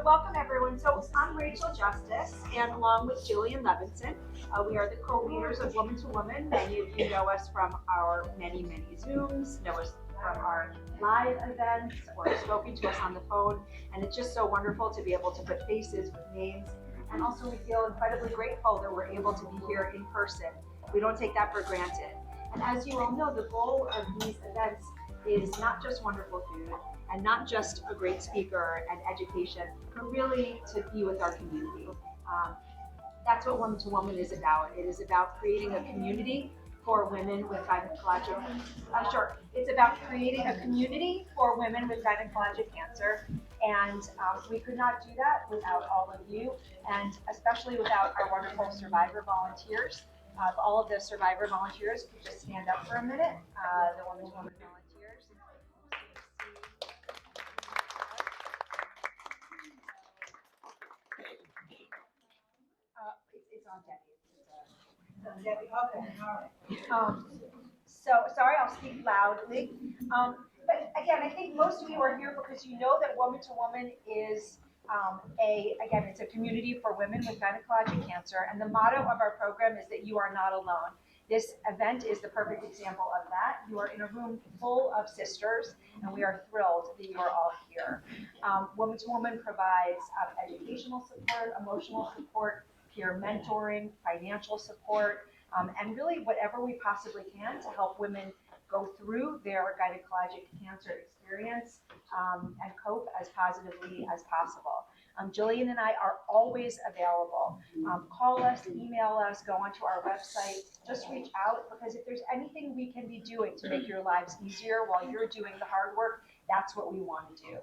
welcome everyone. So I'm Rachel Justice, and along with Jillian Levinson, we are the co-leaders of Woman to Woman. Many of you know us from our many Zooms, know us from our live events, or have spoken to us on the phone. And it's just so wonderful to be able to put faces with names. And also we feel incredibly grateful that we're able to be here in person. We don't take that for granted. And as you all know, the goal of these events is not just wonderful food and not just a great speaker and education, but really to be with our community. That's what Woman to Woman is about. It is about creating a community for women with gynecologic, it's about creating a community for women with gynecologic cancer. And we could not do that without all of you, and especially without our wonderful survivor volunteers. All of the survivor volunteers could just stand up for a minute, the Woman to Woman volunteers. It's on Debbie. Debbie, okay, all right. So sorry, I'll speak loudly. But again, I think most of you are here because you know that Woman to Woman is it's a community for women with gynecologic cancer, and the motto of our program is that you are not alone. This event is the perfect example of that. You are in a room full of sisters, and we are thrilled that you are all here. Woman to Woman provides educational support, emotional support, peer mentoring, financial support, and really whatever we possibly can to help women go through their gynecologic cancer experience and cope as positively as possible. Jillian and I are always available. Call us, email us, go onto our website, just reach out, because if there's anything we can be doing to make your lives easier while you're doing the hard work, that's what we want to do.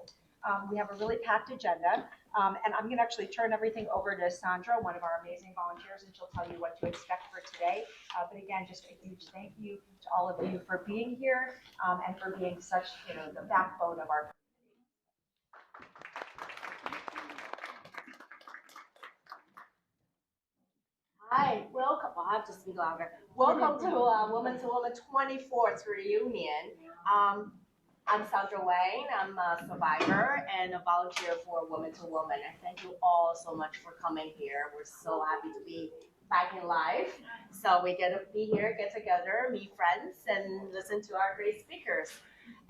We have a really packed agenda, and I'm going to actually turn everything over to Sandra, one of our amazing volunteers, and she'll tell you what to expect for today. But again, just a huge thank you to all of you for being here and for being such, the backbone of our community. Hi, welcome. I have to speak louder. Welcome to Woman to Woman 24th reunion. I'm Sandra Wayne. I'm a survivor and a volunteer for Woman to Woman. And thank you all so much for coming here. We're so happy to be back in live. So we get to be here, get together, meet friends, and listen to our great speakers.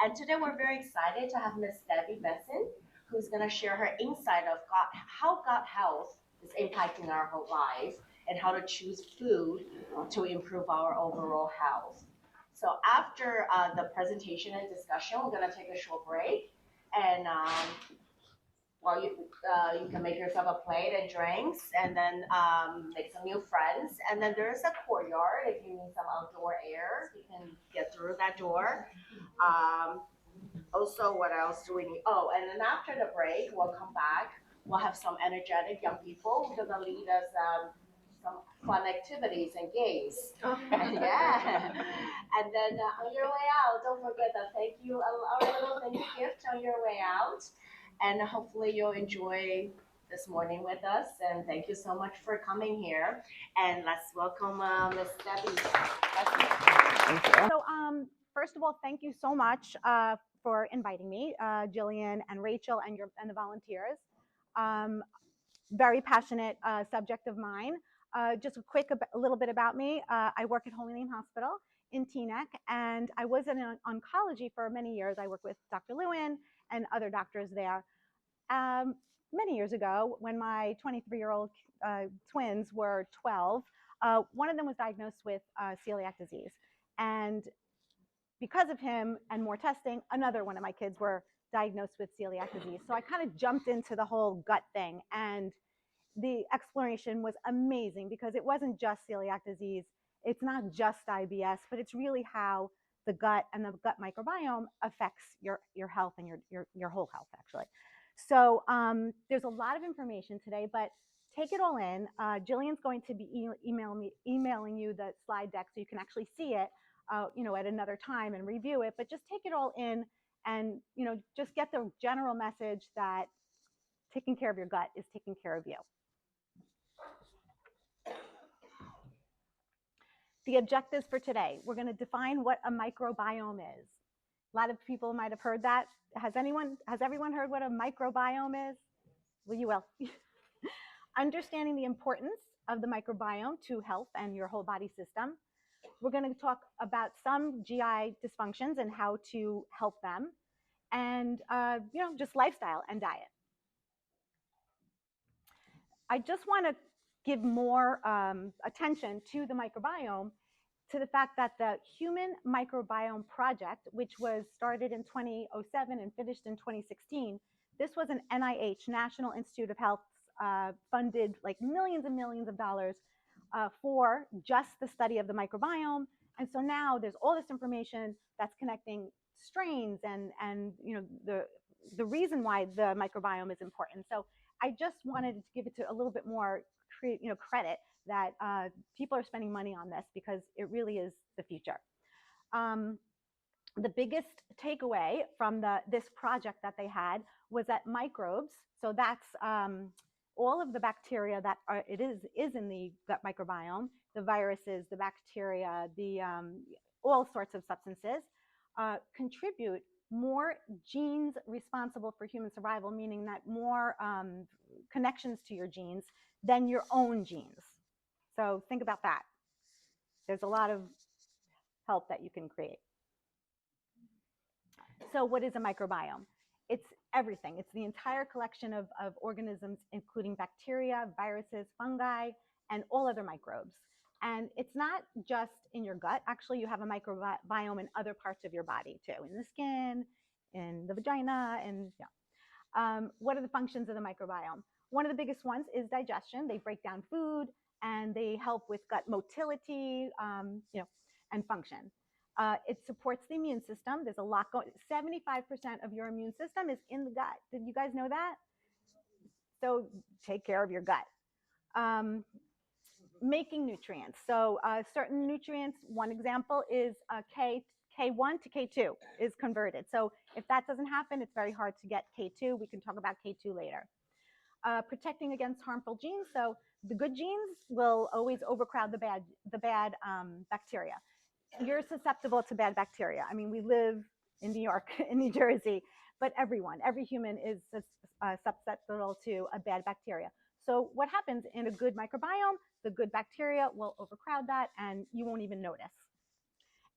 And today we're very excited to have Miss Debbie Bessen, who's going to share her insight of how gut health is impacting our whole life and how to choose food to improve our overall health. So after the presentation and discussion, we're going to take a short break, and while you can make yourself a plate and drinks, and then make some new friends. And then there's a courtyard if you need some outdoor air. You can get through that door. Also, what else do we need? Oh, and then after the break, we'll come back. We'll have some energetic young people who are going to lead us some fun activities and games. Yeah. And then on your way out, don't forget that our little thank you gift on your way out. And hopefully you'll enjoy this morning with us. And thank you so much for coming here. And let's welcome Miss Debbie. Thank you. So first of all, thank you so much for inviting me, Jillian and Rachel and the volunteers. Very passionate subject of mine. Just a little bit about me. I work at Holy Name Hospital in Teaneck, and I was in oncology for many years. I worked with Dr. Lewin and other doctors there. Many years ago, when my 23-year-old twins were 12, one of them was diagnosed with celiac disease. And because of him and more testing, another one of my kids were diagnosed with celiac disease. So I kind of jumped into the whole gut thing, and the exploration was amazing because it wasn't just celiac disease. It's not just IBS, but it's really how the gut and the gut microbiome affects your health and your whole health, actually. So there's a lot of information today, but take it all in. Jillian's going to be emailing you the slide deck so you can actually see it, at another time and review it. But just take it all in, and just get the general message that taking care of your gut is taking care of you. The objectives for today, we're going to define what a microbiome is. A lot of people might have heard that. Has everyone heard what a microbiome is? Well, you will. Understanding the importance of the microbiome to health and your whole body system. We're going to talk about some GI dysfunctions and how to help them, and just lifestyle and diet. I just want to give more attention to the microbiome, to the fact that the Human Microbiome Project, which was started in 2007 and finished in 2016, this was an NIH, National Institute of Health, funded like millions and millions of dollars for just the study of the microbiome. And so now there's all this information that's connecting strains and the reason why the microbiome is important. So I just wanted to give it to a little bit more credit that people are spending money on this because it really is the future. The biggest takeaway from this project that they had was that microbes, so that's all of the bacteria that is in the gut microbiome, the viruses, the bacteria, the all sorts of substances, contribute more genes responsible for human survival, meaning that more connections to your genes than your own genes. So think about that. There's a lot of help that you can create. So what is a microbiome? It's everything. It's the entire collection of organisms, including bacteria, viruses, fungi, and all other microbes. And it's not just in your gut. Actually, you have a microbiome in other parts of your body too, in the skin, in the vagina, and what are the functions of the microbiome? One of the biggest ones is digestion. They break down food and they help with gut motility, and function. It supports the immune system. There's a lot going. 75% of your immune system is in the gut. Did you guys know that? So take care of your gut. Making nutrients. So certain nutrients, one example is K1 to K2 is converted. So if that doesn't happen, it's very hard to get K2. We can talk about K2 later. Protecting against harmful genes. So the good genes will always overcrowd the bad bacteria. You're susceptible to bad bacteria. I mean, we live in New York, in New Jersey, but every human is susceptible to a bad bacteria. So what happens in a good microbiome, the good bacteria will overcrowd that and you won't even notice.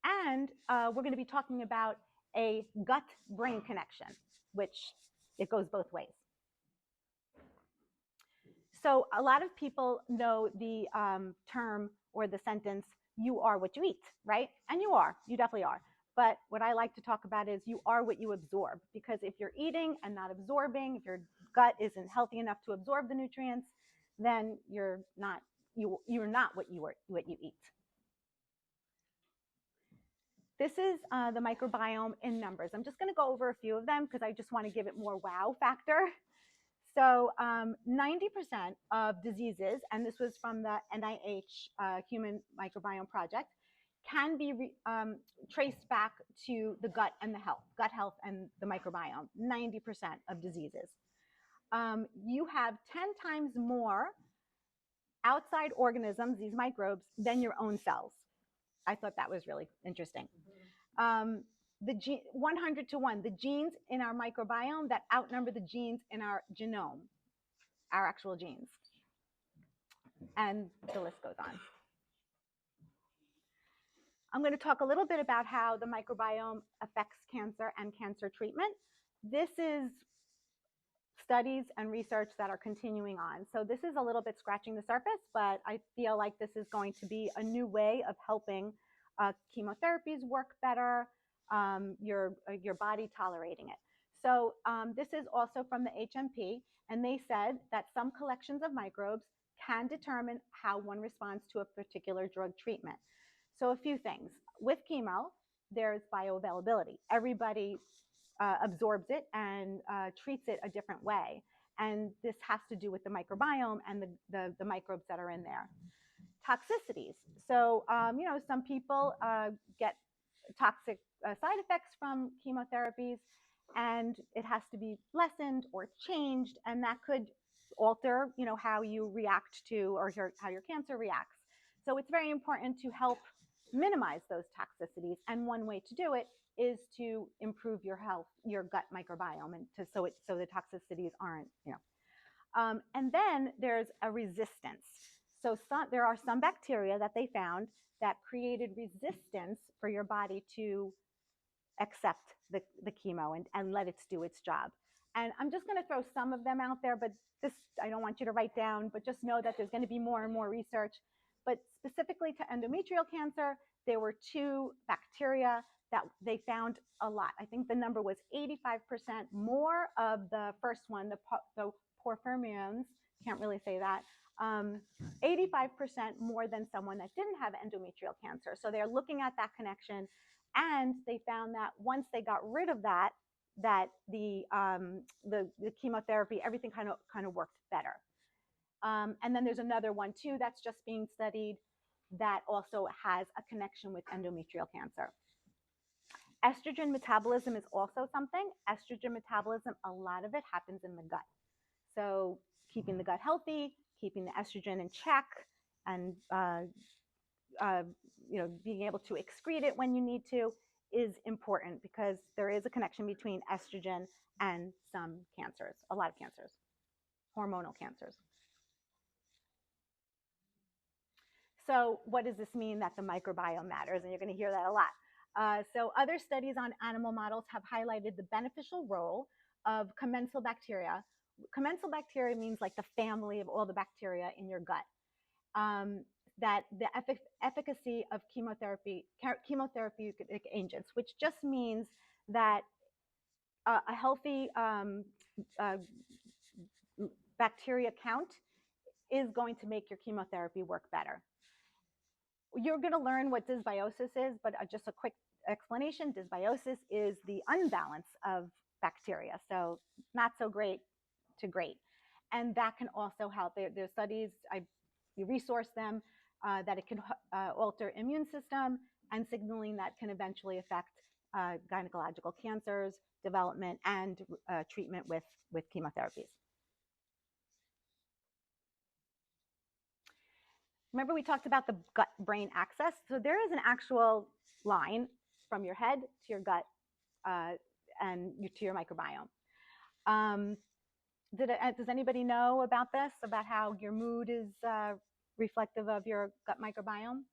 And we're going to be talking about a gut-brain connection, which it goes both ways. So a lot of people know the term or the sentence, you are what you eat, right? And you definitely are. But what I like to talk about is you are what you absorb, because if you're eating and not absorbing, if your gut isn't healthy enough to absorb the nutrients, then you're not what you eat. This is the microbiome in numbers. I'm just going to go over a few of them because I just want to give it more wow factor. So 90% of diseases, and this was from the NIH Human Microbiome Project, can be traced back to the gut and gut health and the microbiome, 90% of diseases. You have 10 times more outside organisms, these microbes, than your own cells. I thought that was really interesting. 100 to 1, the genes in our microbiome that outnumber the genes in our genome, our actual genes. And the list goes on. I'm going to talk a little bit about how the microbiome affects cancer and cancer treatment. This is studies and research that are continuing on. So this is a little bit scratching the surface, but I feel like this is going to be a new way of helping chemotherapies work better, your body tolerating it. So this is also from the HMP, and they said that some collections of microbes can determine how one responds to a particular drug treatment. So a few things. With chemo, there's bioavailability. Everybody absorbs it and treats it a different way. And this has to do with the microbiome and the microbes that are in there. Toxicities. So, some people get toxic side effects from chemotherapies, and it has to be lessened or changed, and that could alter, how you react to or how your cancer reacts. So it's very important to help minimize those toxicities, and one way to do it is to improve your health, your gut microbiome, and so the toxicities aren't, And then there's a resistance. So there are some bacteria that they found that created resistance for your body to accept the chemo and let it do its job. And I'm just going to throw some of them out there, but this I don't want you to write down, but just know that there's going to be more and more research. But specifically to endometrial cancer, there were 2 bacteria that they found a lot. I think the number was 85% more of the first one, the Porphyriums, can't really say that, 85% more than someone that didn't have endometrial cancer. So they're looking at that connection, and they found that once they got rid of that, the chemotherapy, everything kind of worked better. And then there's another one too that's just being studied that also has a connection with endometrial cancer. Estrogen metabolism is also something. Estrogen metabolism, a lot of it happens in the gut. So keeping the gut healthy, keeping the estrogen in check, and being able to excrete it when you need to is important, because there is a connection between estrogen and some cancers, a lot of cancers, hormonal cancers. So what does this mean that the microbiome matters? And you're going to hear that a lot. So other studies on animal models have highlighted the beneficial role of commensal bacteria. Commensal bacteria means like the family of all the bacteria in your gut. That the efficacy of chemotherapeutic agents, which just means that a healthy bacteria count is going to make your chemotherapy work better. You're going to learn what dysbiosis is, but just a quick explanation. Dysbiosis is the unbalance of bacteria, so not so great to great. And that can also help. There's studies, you resource them, that it can alter immune system and signaling that can eventually affect gynecological cancers, development, and treatment with chemotherapies. Remember we talked about the gut-brain axis? So there is an actual line from your head to your gut and to your microbiome. Does anybody know about this, about how your mood is reflective of your gut microbiome?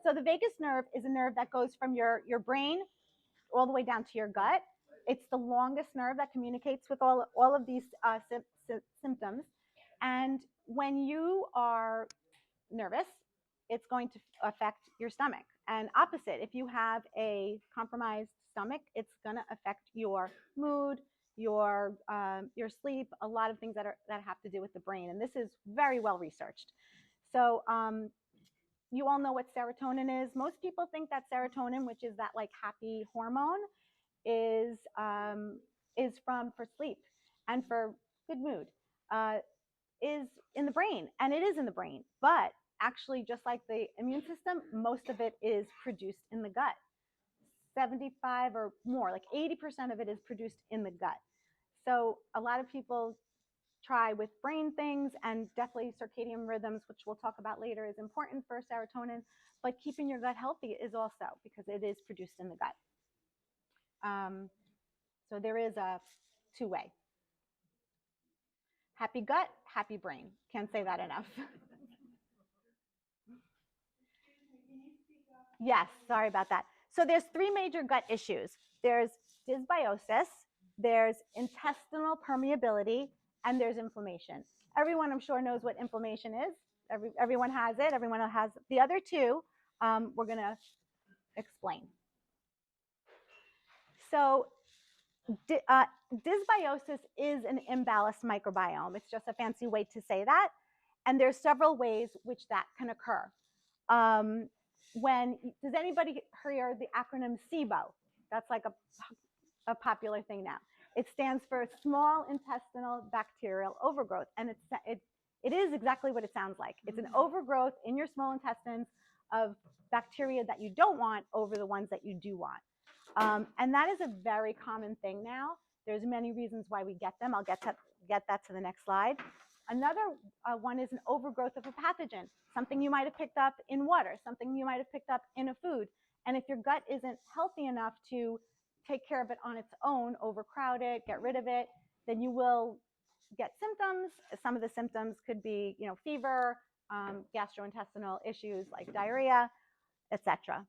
So the vagus nerve is a nerve that goes from your brain all the way down to your gut. It's the longest nerve that communicates with all of these symptoms. And when you are nervous, it's going to affect your stomach. And opposite, if you have a compromised stomach, it's going to affect your mood, your sleep, a lot of things that have to do with the brain. And this is very well researched. So you all know what serotonin is. Most people think that serotonin, which is that like happy hormone, is for sleep and for good mood, is in the brain, and it is in the brain. But actually, just like the immune system, most of it is produced in the gut. 75 or more, like 80% of it is produced in the gut. So a lot of people try with brain things, and definitely circadian rhythms, which we'll talk about later, is important for serotonin, but keeping your gut healthy is also, because it is produced in the gut. So there is a two-way. Happy gut, happy brain. Can't say that enough. Yes, sorry about that. So there's 3 major gut issues. There's dysbiosis, there's intestinal permeability, and there's inflammation. Everyone, I'm sure, knows what inflammation is. Everyone has it. Everyone has the other 2. We're going to explain. So dysbiosis is an imbalanced microbiome. It's just a fancy way to say that. And there's several ways which that can occur. Does anybody hear the acronym SIBO? That's like a popular thing now. It stands for small intestinal bacterial overgrowth. And it is exactly what it sounds like. It's an overgrowth in your small intestines of bacteria that you don't want over the ones that you do want. And that is a very common thing now. There's many reasons why we get them. I'll get that to the next slide. Another one is an overgrowth of a pathogen, something you might have picked up in water, something you might have picked up in a food. And if your gut isn't healthy enough to take care of it on its own, overcrowd it, get rid of it, then you will get symptoms. Some of the symptoms could be, fever, gastrointestinal issues like diarrhea, etc.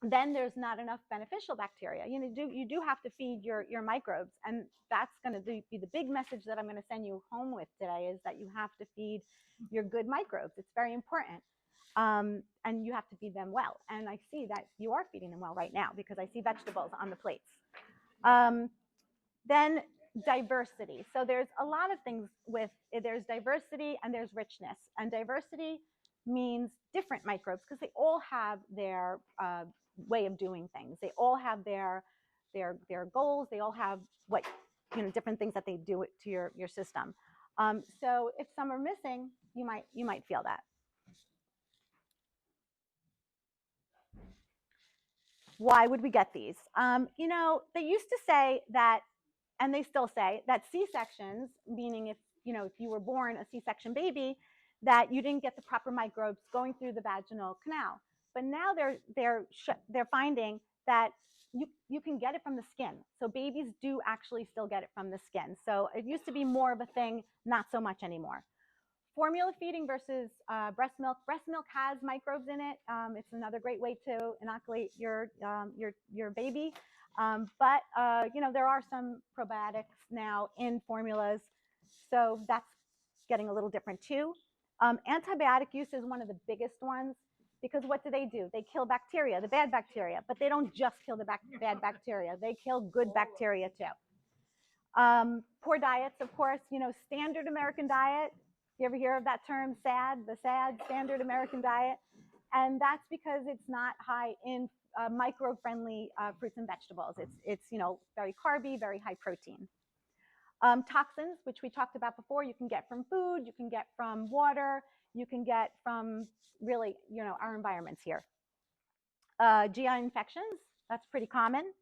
Then there's not enough beneficial bacteria. You do have to feed your microbes, and that's going to be the big message that I'm going to send you home with today, is that you have to feed your good microbes. It's very important. And you have to feed them well. And I see that you are feeding them well right now, because I see vegetables on the plates. Then diversity. So there's a lot of things there's diversity and there's richness. And diversity means different microbes, because they all have their way of doing things. They all have their goals. They all have different things that they do to your system. So if some are missing, you might feel that. Why would we get these? They used to say that, and they still say that C-sections, meaning if you were born a C-section baby, that you didn't get the proper microbes going through the vaginal canal. But now they're finding that you can get it from the skin. So babies do actually still get it from the skin. So it used to be more of a thing, not so much anymore. Formula feeding versus breast milk. Breast milk has microbes in it. It's another great way to inoculate your baby. But there are some probiotics now in formulas, so that's getting a little different too. Antibiotic use is one of the biggest ones, because what do? They kill bacteria, the bad bacteria, but they don't just kill the bad bacteria. They kill good bacteria too. Poor diets, of course. Standard American diet. You ever hear of that term, SAD, the SAD, Standard American Diet? And that's because it's not high in micro-friendly fruits and vegetables. It's very carby, very high protein. Toxins, which we talked about before, you can get from food, you can get from water, you can get from really, our environments here. GI infections, that's pretty common.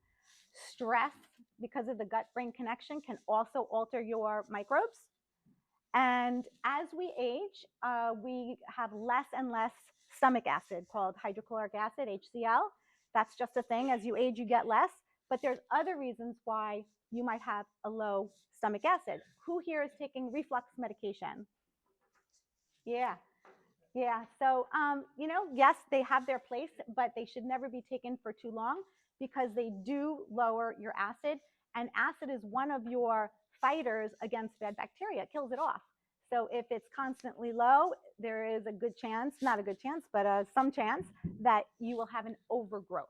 Stress, because of the gut-brain connection, can also alter your microbes. And as we age, we have less and less stomach acid, called hydrochloric acid, HCl. That's just a thing. As you age, you get less. But there's other reasons why you might have a low stomach acid. Who here is taking reflux medication? Yeah. So, yes, they have their place, but they should never be taken for too long, because they do lower your acid. And acid is one of your fighters against bad bacteria. It kills it off. So if it's constantly low, there is a good chance, not a good chance, but some chance that you will have an overgrowth.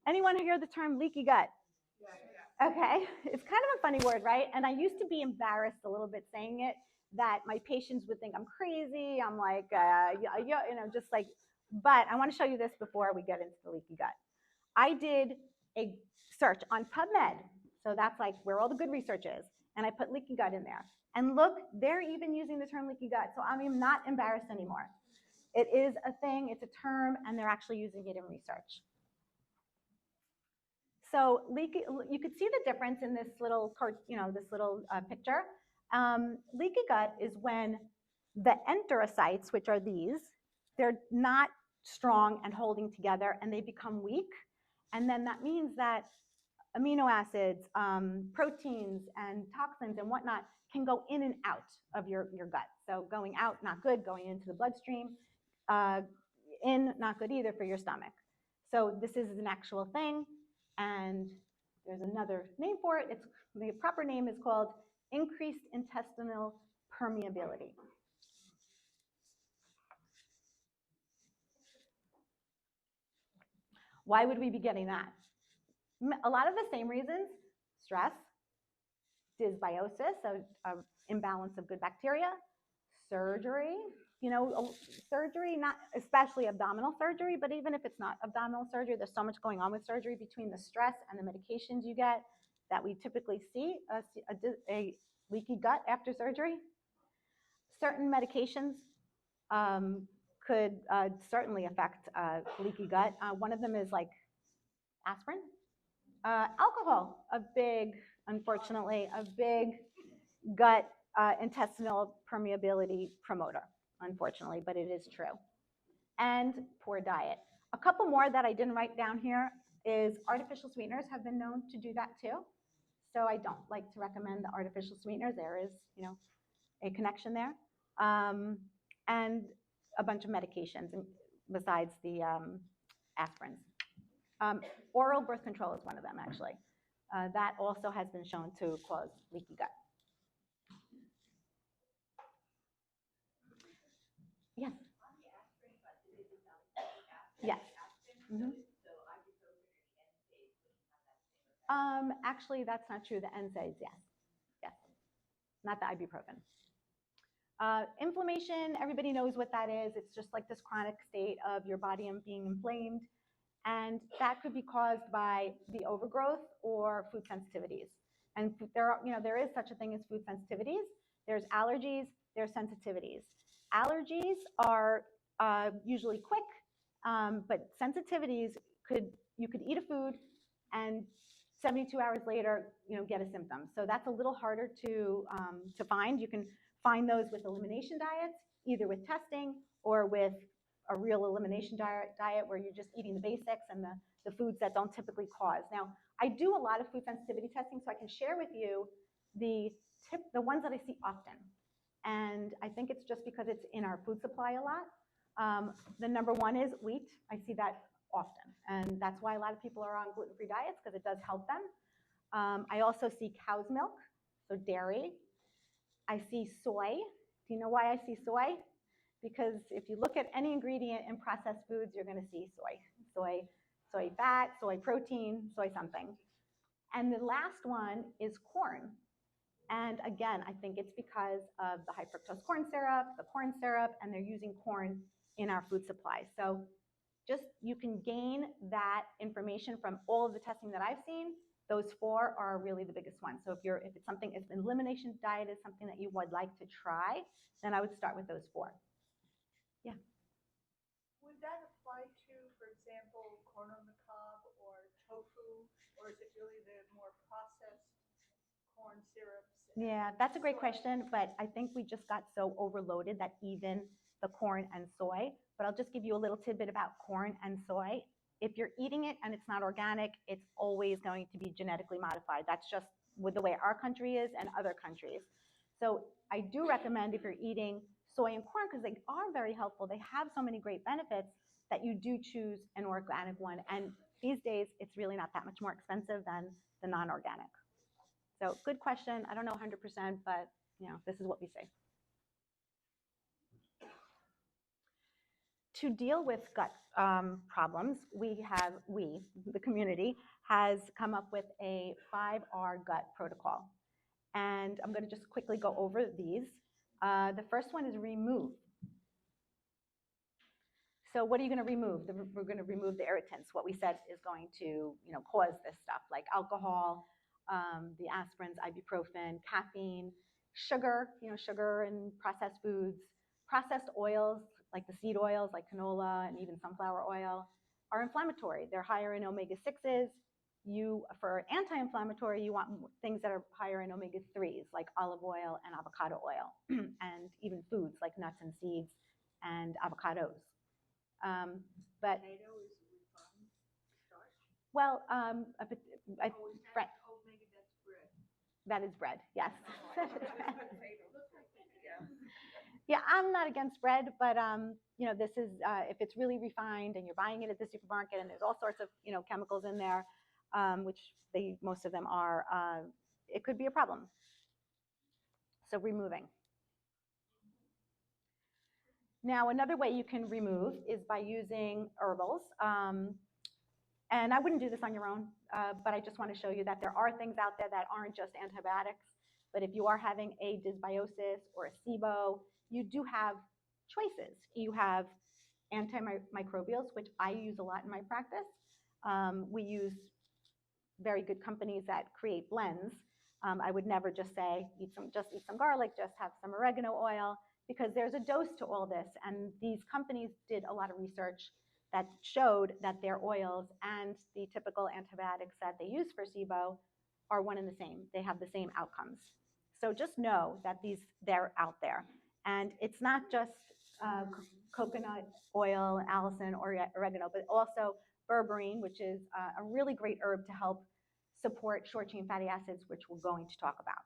Anyone hear the term leaky gut? Okay, it's kind of a funny word, right? And I used to be embarrassed a little bit saying it, that my patients would think I'm crazy. I'm like, just like, but I want to show you this before we get into the leaky gut. I did a search on PubMed. So that's like where all the good research is. And I put leaky gut in there. And look, they're even using the term leaky gut. So I'm not embarrassed anymore. It is a thing, it's a term, and they're actually using it in research. So leaky, you could see the difference in this little picture. Leaky gut is when the enterocytes, which are these, they're not strong and holding together, and they become weak. And then that means that amino acids, proteins, and toxins and whatnot can go in and out of your gut. So going out, not good. Going into the bloodstream, in, not good either for your stomach. So this is an actual thing, and there's another name for it. The proper name is called increased intestinal permeability. Why would we be getting that? A lot of the same reasons: stress, dysbiosis, so imbalance of good bacteria, surgery. Surgery, not especially abdominal surgery, but even if it's not abdominal surgery, there's so much going on with surgery between the stress and the medications you get that we typically see a leaky gut after surgery. Certain medications could certainly affect leaky gut. One of them is like aspirin. Alcohol, unfortunately, a big gut intestinal permeability promoter, unfortunately, but it is true. And poor diet. A couple more that I didn't write down here is artificial sweeteners have been known to do that too. So I don't like to recommend the artificial sweeteners. There is, a connection there. And a bunch of medications besides the aspirins. Oral birth control is one of them, actually. That also has been shown to cause leaky gut. Yes. Yes. Mm-hmm. Actually, that's not true. The NSAIDs, yes. Yes. Not the ibuprofen. Inflammation, everybody knows what that is. It's just like this chronic state of your body being inflamed. And that could be caused by the overgrowth or food sensitivities. And there is such a thing as food sensitivities. There's allergies, there's sensitivities. Allergies are usually quick, but sensitivities you could eat a food and 72 hours later, get a symptom. So that's a little harder to find. You can find those with elimination diets, either with testing or with a real elimination diet where you're just eating the basics and the foods that don't typically cause. Now, I do a lot of food sensitivity testing, so I can share with you the ones that I see often. And I think it's just because it's in our food supply a lot. The number one is wheat. I see that often. And that's why a lot of people are on gluten-free diets, because it does help them. I also see cow's milk, so dairy. I see soy. Do you know why I see soy? Because if you look at any ingredient in processed foods, you're going to see soy fat, soy protein, soy something. And the last one is corn. And again, I think it's because of the high fructose corn syrup, and they're using corn in our food supply. So you can gain that information from all of the testing that I've seen. Those four are really the biggest ones. So if an elimination diet is something that you would like to try, then I would start with those four. Yeah. Would that apply to, for example, corn on the cob or tofu, or is it really the more processed corn syrups? Yeah, that's a great question, but I think we just got so overloaded that even the corn and soy, but I'll just give you a little tidbit about corn and soy. If you're eating it and it's not organic, it's always going to be genetically modified. That's just with the way our country is and other countries. So I do recommend, if you're eating soy and corn, because they are very helpful, they have so many great benefits, that you do choose an organic one. And these days, it's really not that much more expensive than the non-organic. So good question. I don't know 100%, but this is what we say. To deal with gut problems, the community, has come up with a 5R gut protocol. And I'm going to just quickly go over these. The first one is remove. So what are you going to remove? We're going to remove the irritants, what we said is going to cause this stuff, like alcohol, the aspirins, ibuprofen, caffeine, sugar, sugar in processed foods, processed oils, like the seed oils, like canola and even sunflower oil, are inflammatory. They're higher in omega-6s. For anti-inflammatory, you want things that are higher in omega-3s, like olive oil and avocado oil, and even foods like nuts and seeds and avocados. But Potato is refined starch. Well, Omega, that's bread. that is bread. Yes. Yeah. Yeah, I'm not against bread, but this is if it's really refined and you're buying it at the supermarket and there's all sorts of chemicals in there, which most of them are, it could be a problem. So removing. Now, another way you can remove is by using herbals. And I wouldn't do this on your own, but I just want to show you that there are things out there that aren't just antibiotics. But if you are having a dysbiosis or a SIBO, you do have choices. You have antimicrobials, which I use a lot in my practice. We use very good companies that create blends. I would never just say, just eat some garlic, just have some oregano oil, because there's a dose to all this. And these companies did a lot of research that showed that their oils and the typical antibiotics that they use for SIBO are one and the same. They have the same outcomes. So just know that they're out there. And it's not just coconut oil, allicin, or oregano, but also berberine, which is a really great herb to help support short chain fatty acids, which we're going to talk about.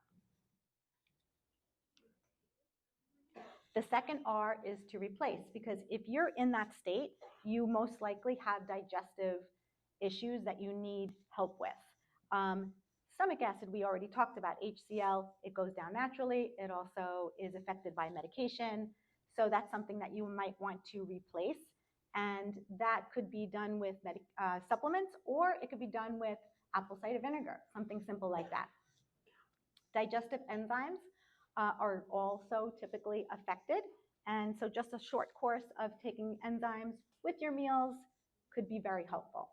The second R is to replace, because if you're in that state, you most likely have digestive issues that you need help with. Stomach acid, we already talked about. HCl, it goes down naturally. It also is affected by medication. So that's something that you might want to replace. And that could be done with supplements, or it could be done with apple cider vinegar, something simple like that. Digestive enzymes are also typically affected. And so just a short course of taking enzymes with your meals could be very helpful.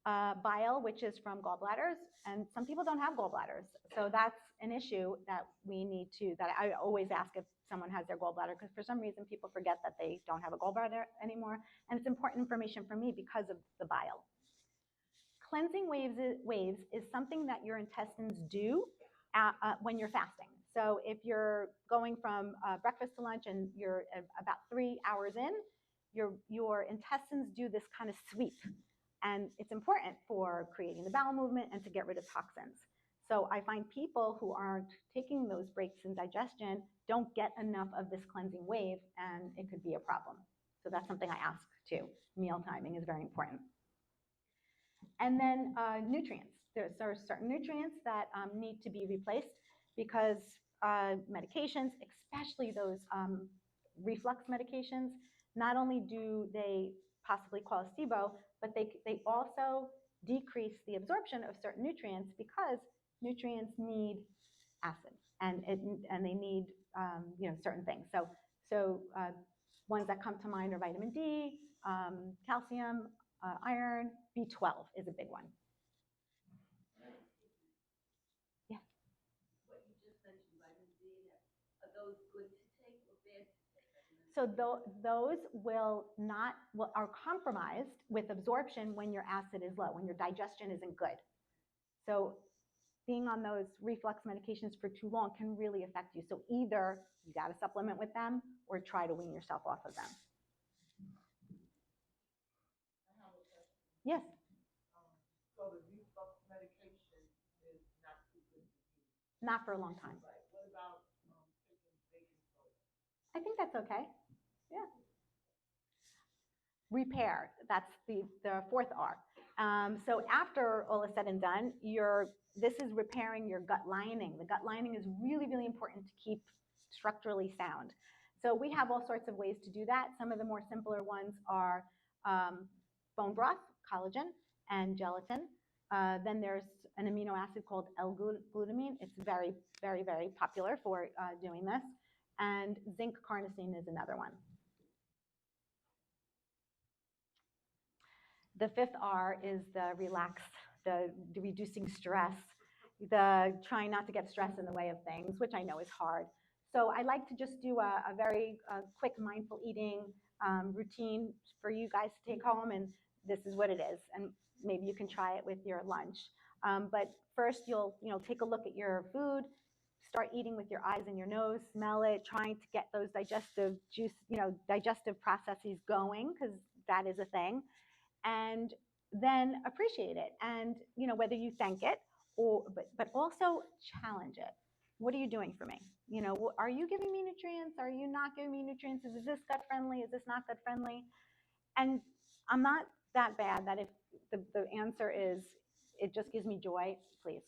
Bile, which is from gallbladders, and some people don't have gallbladders. So that's an issue that we need to, that I always ask if someone has their gallbladder, because for some reason people forget that they don't have a gallbladder anymore. And it's important information for me because of the bile. Cleansing waves is something that your intestines do when you're fasting. So if you're going from breakfast to lunch and you're about 3 hours in, your intestines do this kind of sweep. And it's important for creating the bowel movement and to get rid of toxins. So I find people who aren't taking those breaks in digestion don't get enough of this cleansing wave, and it could be a problem. So that's something I ask too. Meal timing is very important. And then nutrients. There are certain nutrients that need to be replaced because medications, especially those reflux medications, not only do they possibly cause SIBO, but they also decrease the absorption of certain nutrients because nutrients need acid and they need certain things. So ones that come to mind are vitamin D, calcium, iron, B12 is a big one. Yeah. What you just mentioned, vitamin D, are those good to take or bad to take? So those are compromised with absorption when your acid is low, when your digestion isn't good. So being on those reflux medications for too long can really affect you. So either you got to supplement with them or try to wean yourself off of them. Yes. So the reflux medication is not too good to use? Not for a long time. Right. What about taking baking soda? I think that's okay. Yeah. Repair, that's the fourth R. So after all is said and done, this is repairing your gut lining. The gut lining is really, really important to keep structurally sound. So we have all sorts of ways to do that. Some of the more simpler ones are bone broth, collagen, and gelatin. Then there's an amino acid called L-glutamine. It's very, very, very popular for doing this. And zinc carnosine is another one. The fifth R is the relaxed, the reducing stress, the trying not to get stress in the way of things, which I know is hard. So I like to just do a very quick mindful eating routine for you guys to take home, and this is what it is. And maybe you can try it with your lunch. But first, you'll take a look at your food, start eating with your eyes and your nose, smell it, trying to get those digestive digestive processes going, because that is a thing. And then appreciate it, and whether you thank it but also challenge it. What are you doing for me? Are you giving me nutrients? Are you not giving me nutrients? Is this gut friendly? Is this not gut friendly? And I'm not that bad that if the answer is it just gives me joy, please.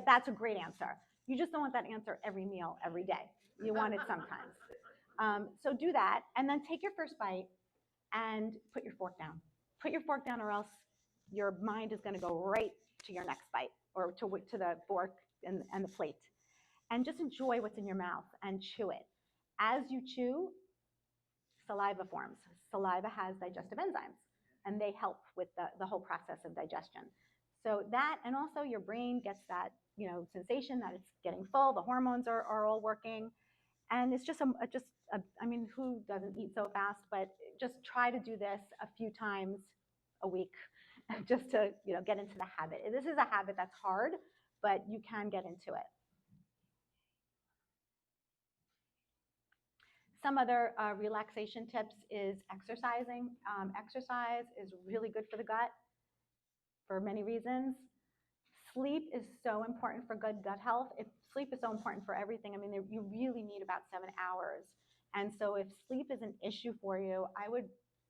That's a great answer. You just don't want that answer every meal, every day. You want it sometimes. So do that, and then take your first bite and put your fork down. Put your fork down, or else your mind is going to go right to your next bite, or to the fork and the plate. And just enjoy what's in your mouth and chew it. As you chew, saliva forms. Saliva has digestive enzymes, and they help with the whole process of digestion. So that, and also your brain gets that sensation that it's getting full. The hormones are all working. And it's I mean, who doesn't eat so fast? But just try to do this a few times a week, just to get into the habit. This is a habit that's hard, but you can get into it. Some other relaxation tips is exercising. Exercise is really good for the gut. for many reasons. Sleep is so important for good gut health. Sleep is so important for everything. I mean, you really need about 7 hours. And so if sleep is an issue for you, I would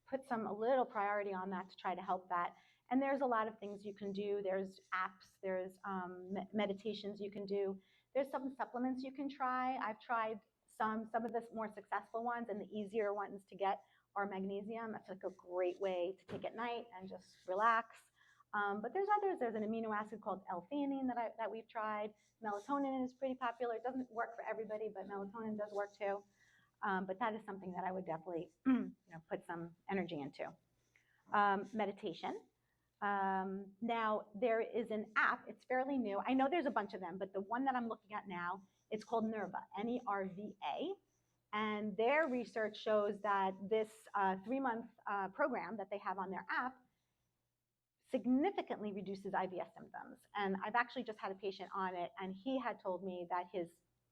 put a little priority on that to try to help that. And there's a lot of things you can do. There's apps, there's meditations you can do. There's some supplements you can try. I've tried some of the more successful ones, and the easier ones to get are magnesium. That's like a great way to take at night and just relax. But there's others. There's an amino acid called L-theanine that we've tried. Melatonin is pretty popular. It doesn't work for everybody, but melatonin does work too. But that is something that I would definitely put some energy into. Meditation. Now, there is an app. It's fairly new. I know there's a bunch of them, but the one that I'm looking at now, it's called Nerva, Nerva. And their research shows that this 3-month program that they have on their app significantly reduces IBS symptoms. And I've actually just had a patient on it, and he had told me that his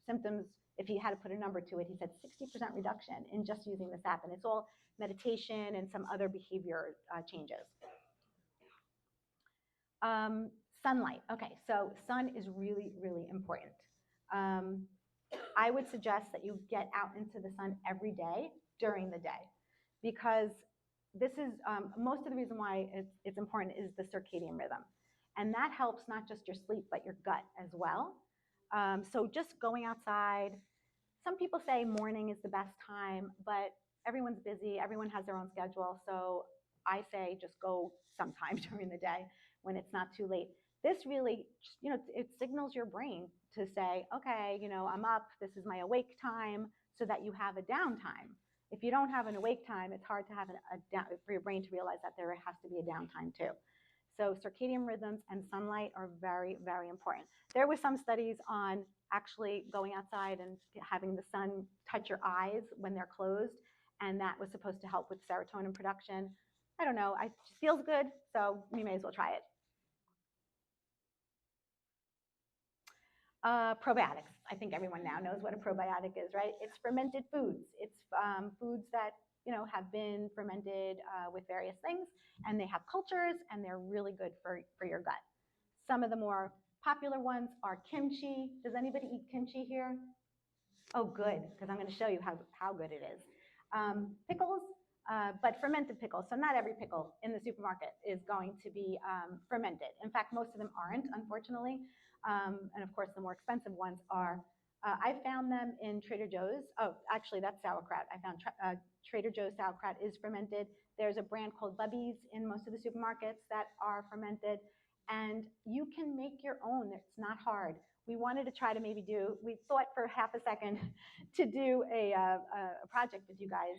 symptoms, if he had to put a number to it, he said 60% reduction in just using this app. And it's all meditation and some other behavior changes. Sunlight. Okay, so sun is really, really important. I would suggest that you get out into the sun every day during the day, because this is most of the reason why it's important is the circadian rhythm. And that helps not just your sleep, but your gut as well. So just going outside, some people say morning is the best time, but everyone's busy, everyone has their own schedule. So I say just go sometime during the day when it's not too late. This really, it signals your brain to say, okay, I'm up, this is my awake time, so that you have a downtime. If you don't have an awake time, it's hard to have for your brain to realize that there has to be a downtime too. So circadian rhythms and sunlight are very, very important. There were some studies on actually going outside and having the sun touch your eyes when they're closed, and that was supposed to help with serotonin production. I don't know, it just feels good, so we may as well try it. Probiotics. I think everyone now knows what a probiotic is, right? It's fermented foods. It's foods that have been fermented with various things, and they have cultures, and they're really good for your gut. Some of the more popular ones are kimchi. Does anybody eat kimchi here? Oh, good, because I'm going to show you how good it is. Pickles, but fermented pickles. So not every pickle in the supermarket is going to be fermented. In fact, most of them aren't, unfortunately. And of course, the more expensive ones are. I found them in Trader Joe's. Oh, actually, that's sauerkraut. I found Trader Joe's sauerkraut is fermented. There's a brand called Bubby's in most of the supermarkets that are fermented. And you can make your own. It's not hard. We wanted to try to we thought for half a second to do a project with you guys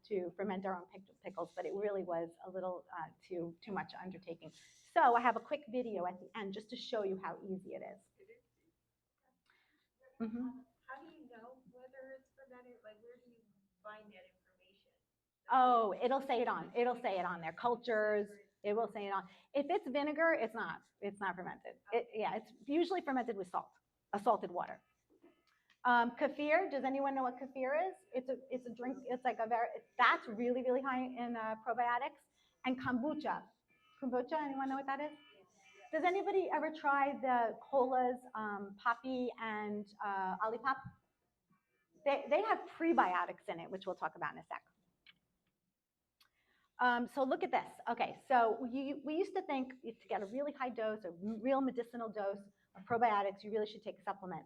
to ferment our own pickles, but it really was a little too much undertaking. So I have a quick video at the end just to show you how easy it is. Mm-hmm. How do you know whether it's fermented? Like, where do you find that information? Oh, it'll say it on there. Cultures. It will say it on. If it's vinegar, it's not fermented. It's usually fermented with salt, salted water. Kefir. Does anyone know what kefir is? It's a drink. It's like that's really, really high in probiotics. And kombucha. Kombucha. Anyone know what that is? Does anybody ever try the colas, Poppy and Olipop? They have prebiotics in it, which we'll talk about in a sec. So look at this. Okay, so we used to think to get a really high dose, a real medicinal dose of probiotics, you really should take a supplement.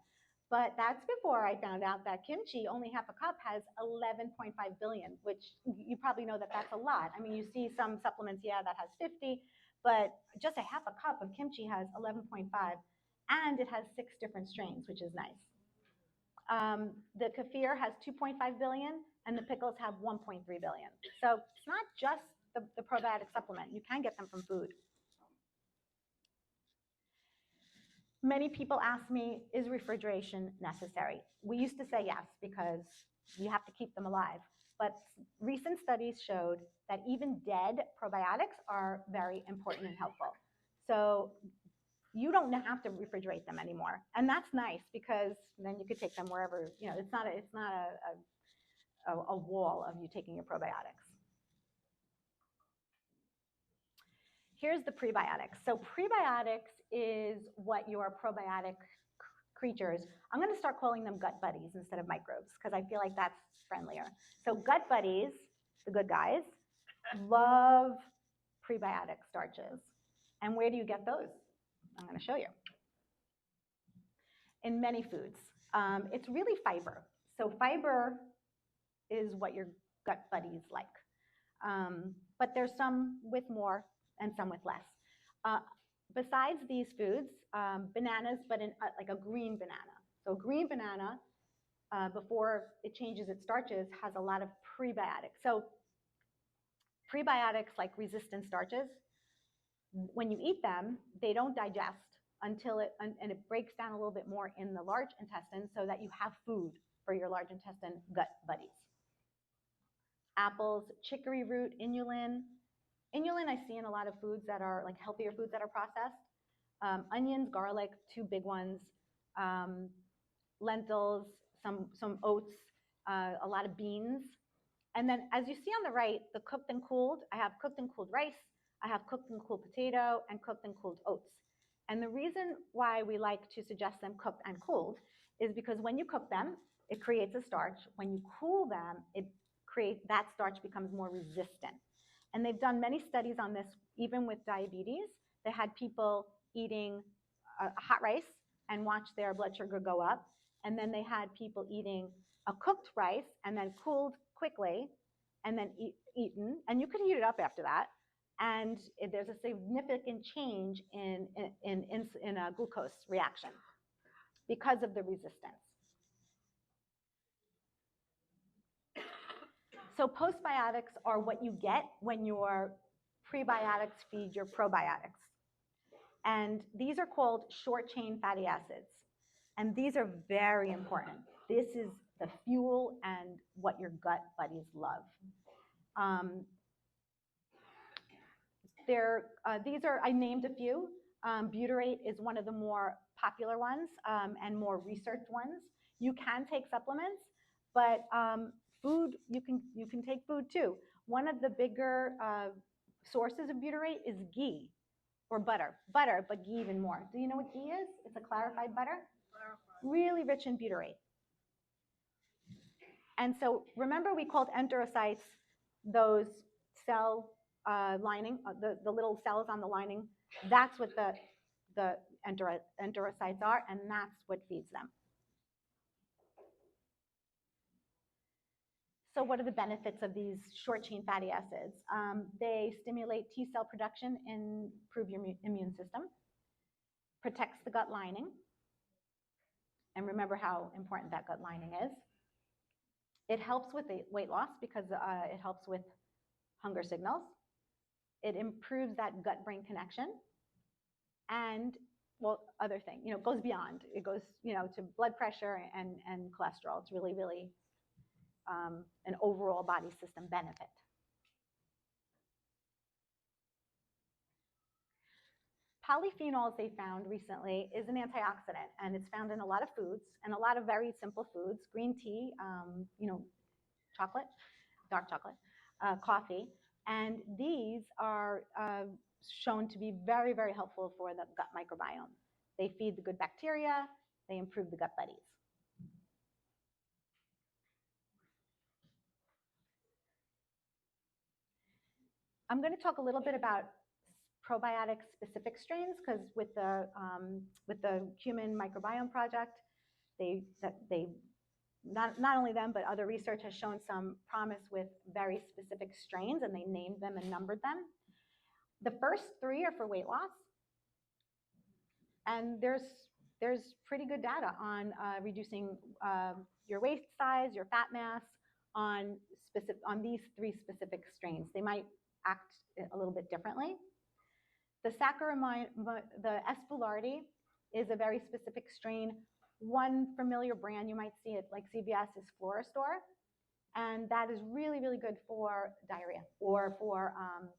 But that's before I found out that kimchi, only half a cup, has 11.5 billion, which you probably know that that's a lot. I mean, you see some supplements, that has 50, but just a half a cup of kimchi has 11.5, and it has 6 different strains, which is nice. The kefir has 2.5 billion, and the pickles have 1.3 billion. So it's not just the probiotic supplement. You can get them from food. Many people ask me, is refrigeration necessary? We used to say yes, because you have to keep them alive. But recent studies showed that even dead probiotics are very important and helpful. So you don't have to refrigerate them anymore. And that's nice, because then you could take them wherever, it's not a wall of you taking your probiotics. Here's the prebiotics. So prebiotics is what your probiotic creatures, I'm going to start calling them gut buddies instead of microbes because I feel like that's friendlier. So gut buddies, the good guys, love prebiotic starches. And where do you get those? I'm going to show you. In many foods. It's really fiber. So fiber is what your gut buddies like. But there's some with more and some with less. Besides these foods, bananas, but in like a green banana. So green banana, before it changes its starches, has a lot of prebiotics. So prebiotics like resistant starches, when you eat them, they don't digest until and it breaks down a little bit more in the large intestine so that you have food for your large intestine gut buddies. Apples, chicory root, inulin. Inulin I see in a lot of foods that are like healthier foods that are processed. Onions, garlic, two big ones. Lentils, some oats, a lot of beans. And then as you see on the right, the cooked and cooled, I have cooked and cooled rice, I have cooked and cooled potato, and cooked and cooled oats. And the reason why we like to suggest them cooked and cooled is because when you cook them, it creates a starch. When you cool them, that starch becomes more resistant. And they've done many studies on this, even with diabetes. They had people eating hot rice and watch their blood sugar go up. And then they had people eating a cooked rice and then cooled quickly and then eaten. And you could heat it up after that. And there's a significant change in a glucose reaction because of the resistance. So postbiotics are what you get when your prebiotics feed your probiotics. And these are called short-chain fatty acids. And these are very important. This is the fuel and what your gut buddies love. I named a few. Butyrate is one of the more popular ones and more researched ones. You can take supplements, but food, you can take food too. One of the bigger sources of butyrate is ghee or butter, but ghee even more. Do you know what ghee is? It's a clarified butter, really rich in butyrate. And so remember we called enterocytes those cell lining, the little cells on the lining. That's what the enterocytes are, and that's what feeds them. So what are the benefits of these short-chain fatty acids? They stimulate T cell production and improve your immune system, protects the gut lining, and remember how important that gut lining is. It helps with the weight loss because it helps with hunger signals. It improves that gut-brain connection. And, well, other thing, it goes beyond. It goes, to blood pressure and cholesterol. It's really, really an overall body system benefit. Polyphenols they found recently is an antioxidant, and it's found in a lot of foods and a lot of very simple foods, green tea, chocolate, dark chocolate, coffee, and these are shown to be very, very helpful for the gut microbiome. They feed the good bacteria, they improve the gut buddies. I'm going to talk a little bit about probiotic specific strains because with the Human Microbiome Project, not only them, but other research has shown some promise with very specific strains, and they named them and numbered them. The first three are for weight loss, and there's pretty good data on reducing your waist size, your fat mass on these three specific strains. They might act a little bit differently. The Espoulardi is a very specific strain. One familiar brand, you might see it like CVS, is Florastor. And that is really, really good for diarrhea. Or for,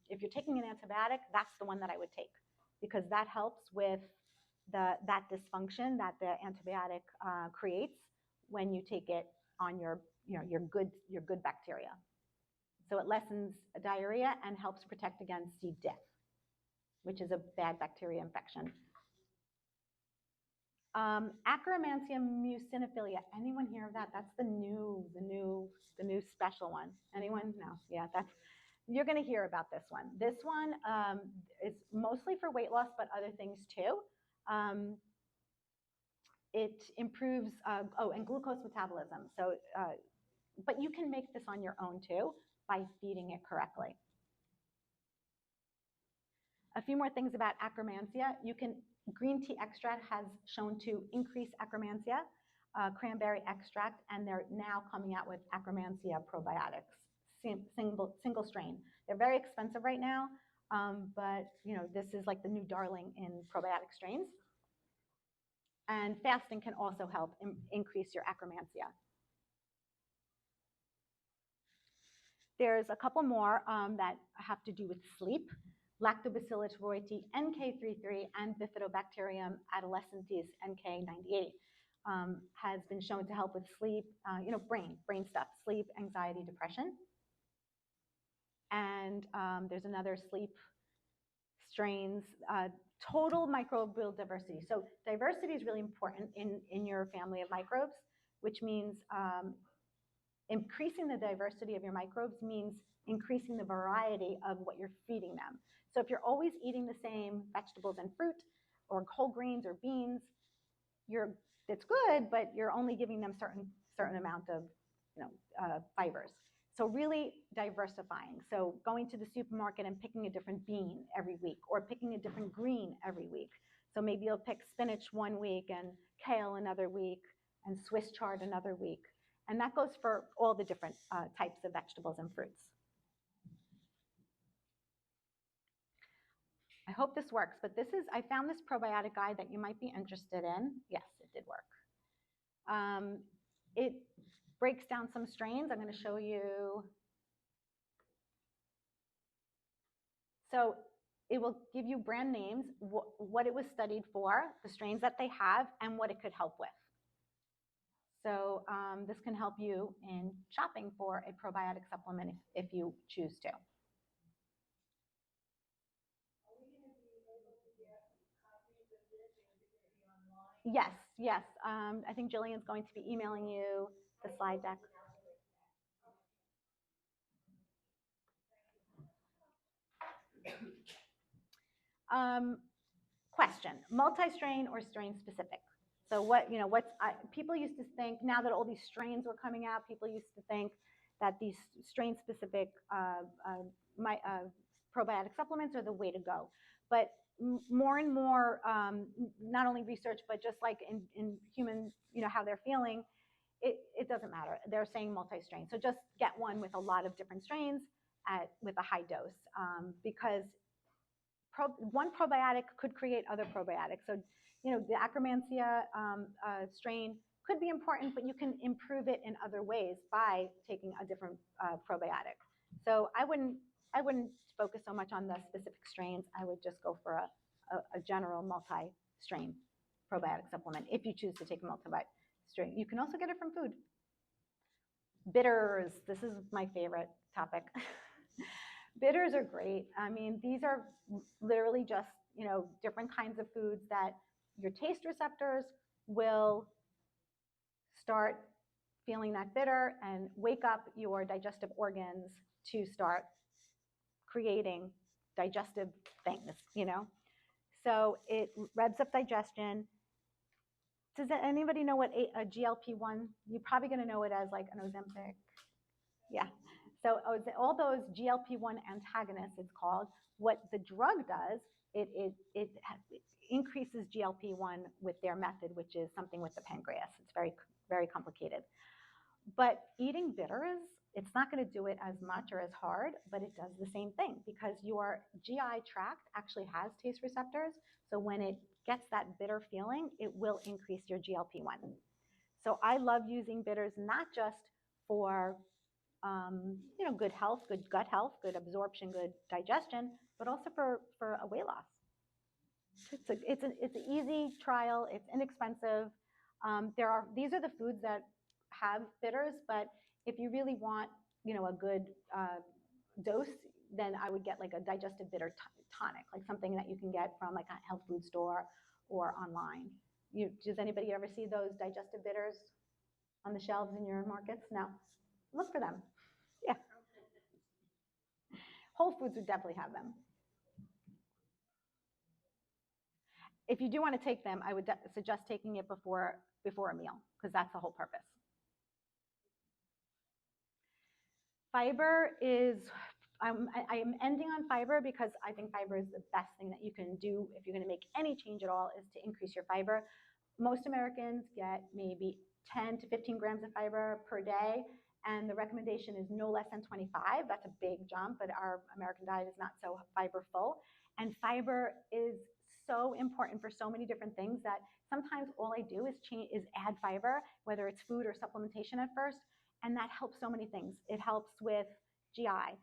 if you're taking an antibiotic, that's the one that I would take. Because that helps with that dysfunction that the antibiotic creates when you take it on your good bacteria. So it lessens diarrhea and helps protect against C. diff. which is a bad bacteria infection. Akkermansia mucinophilia. Anyone hear of that? That's the new special one. Anyone? No. Yeah, you're going to hear about this one. This one is mostly for weight loss, but other things too. It improves, and glucose metabolism. So, but you can make this on your own too by feeding it correctly. A few more things about Akkermansia. Green tea extract has shown to increase Akkermansia, cranberry extract, and they're now coming out with Akkermansia probiotics, single strain. They're very expensive right now, but this is like the new darling in probiotic strains. And fasting can also help increase your Akkermansia. There's a couple more that have to do with sleep. Lactobacillus reutii NK33 and Bifidobacterium adolescentis NK98 has been shown to help with sleep, brain stuff, sleep, anxiety, depression. And there's another sleep strains, total microbial diversity. So diversity is really important in your family of microbes, which means increasing the diversity of your microbes means increasing the variety of what you're feeding them. So if you're always eating the same vegetables and fruit or whole grains or beans, it's good, but you're only giving them certain amount of fibers. So really diversifying. So going to the supermarket and picking a different bean every week or picking a different green every week. So maybe you'll pick spinach one week and kale another week and Swiss chard another week. And that goes for all the different types of vegetables and fruits. I hope this works, but I found this probiotic guide that you might be interested in. Yes, it did work. It breaks down some strains. I'm going to show you. So it will give you brand names, what it was studied for, the strains that they have, and what it could help with. So this can help you in shopping for a probiotic supplement if you choose to. Yes, yes. I think Jillian's going to be emailing you the slide deck. Question: multi-strain or strain specific? So people used to think, now that all these strains were coming out, people used to think that these strain specific probiotic supplements are the way to go. But more and more, not only research, but just like in humans, how they're feeling, it doesn't matter. They're saying multi-strain. So just get one with a lot of different strains with a high dose, because one probiotic could create other probiotics. So, the Akkermansia strain could be important, but you can improve it in other ways by taking a different probiotic. So I wouldn't focus so much on the specific strains. I would just go for a general multi-strain probiotic supplement if you choose to take a multi-strain. You can also get it from food. Bitters. This is my favorite topic. Bitters are great. I mean, these are literally just, different kinds of foods that your taste receptors will start feeling that bitter and wake up your digestive organs to start creating digestive things, So it revs up digestion. Does anybody know what a GLP-1? You're probably going to know it as like an Ozempic. Yeah. So all those GLP-1 antagonists, it's called, what the drug does, it increases GLP-1 with their method, which is something with the pancreas. It's very, very complicated. But eating bitters, it's not going to do it as much or as hard, but it does the same thing because your GI tract actually has taste receptors. So when it gets that bitter feeling, it will increase your GLP-1. So I love using bitters not just for good health, good gut health, good absorption, good digestion, but also for a weight loss. It's an easy trial. It's inexpensive. These are the foods that have bitters, but if you really want, a good dose, then I would get like a digestive bitter tonic, like something that you can get from like a health food store or online. Does anybody ever see those digestive bitters on the shelves in your markets? No. Look for them. Yeah. Whole Foods would definitely have them. If you do want to take them, I would suggest taking it before a meal, because that's the whole purpose. Fiber is, I am ending on fiber because I think fiber is the best thing that you can do if you're going to make any change at all, is to increase your fiber. Most Americans get maybe 10 to 15 grams of fiber per day, and the recommendation is no less than 25. That's a big jump, but our American diet is not so fiber full. And fiber is so important for so many different things that sometimes all I do is add fiber, whether it's food or supplementation at first, and that helps so many things. It helps with GI,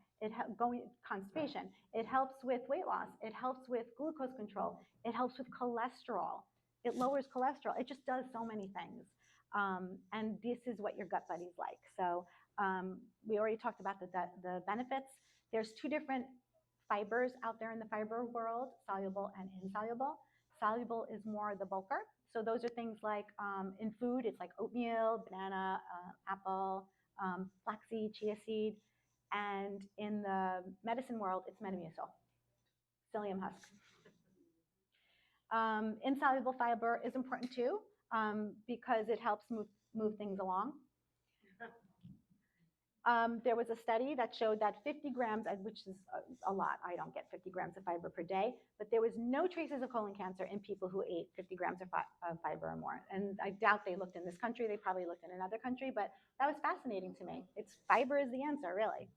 constipation, it helps with weight loss, it helps with glucose control, it helps with cholesterol, it lowers cholesterol, it just does so many things. And this is what your gut buddy's like. So we already talked about the benefits. There's two different fibers out there in the fiber world, soluble and insoluble. Soluble is more the bulker. So those are things like in food, it's like oatmeal, banana, apple, flaxseed, chia seed. And in the medicine world, it's Metamucil, psyllium husk. Insoluble fiber is important too, because it helps move things along. There was a study that showed that 50 grams, which is a lot, I don't get 50 grams of fiber per day, but there was no traces of colon cancer in people who ate 50 grams of fiber or more. And I doubt they looked in this country, they probably looked in another country, but that was fascinating to me. Fiber is the answer, really.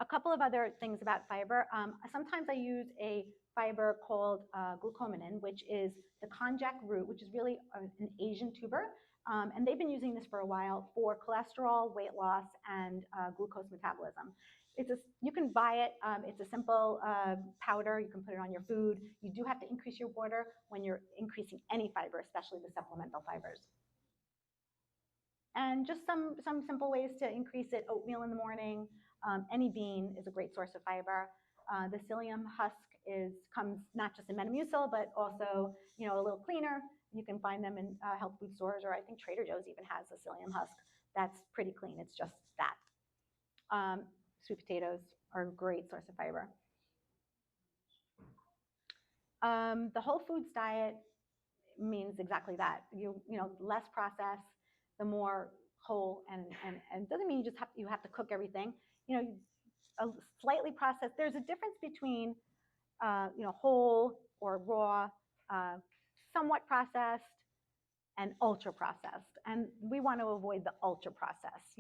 A couple of other things about fiber. Sometimes I use a fiber called glucosamine, which is the konjac root, which is really an Asian tuber. And they've been using this for a while for cholesterol, weight loss, and glucose metabolism. You can buy it. It's a simple powder. You can put it on your food. You do have to increase your water when you're increasing any fiber, especially the supplemental fibers. And just some simple ways to increase it: oatmeal in the morning. Any bean is a great source of fiber. The psyllium husk comes not just in Metamucil, but also a little cleaner. You can find them in health food stores, or I think Trader Joe's even has a psyllium husk that's pretty clean. It's just that. Sweet potatoes are a great source of fiber. The whole foods diet means exactly that. Less processed, the more whole, and doesn't mean you have to cook everything. A slightly processed. There's a difference between whole or raw, somewhat processed, and ultra processed. And we want to avoid the ultra processed.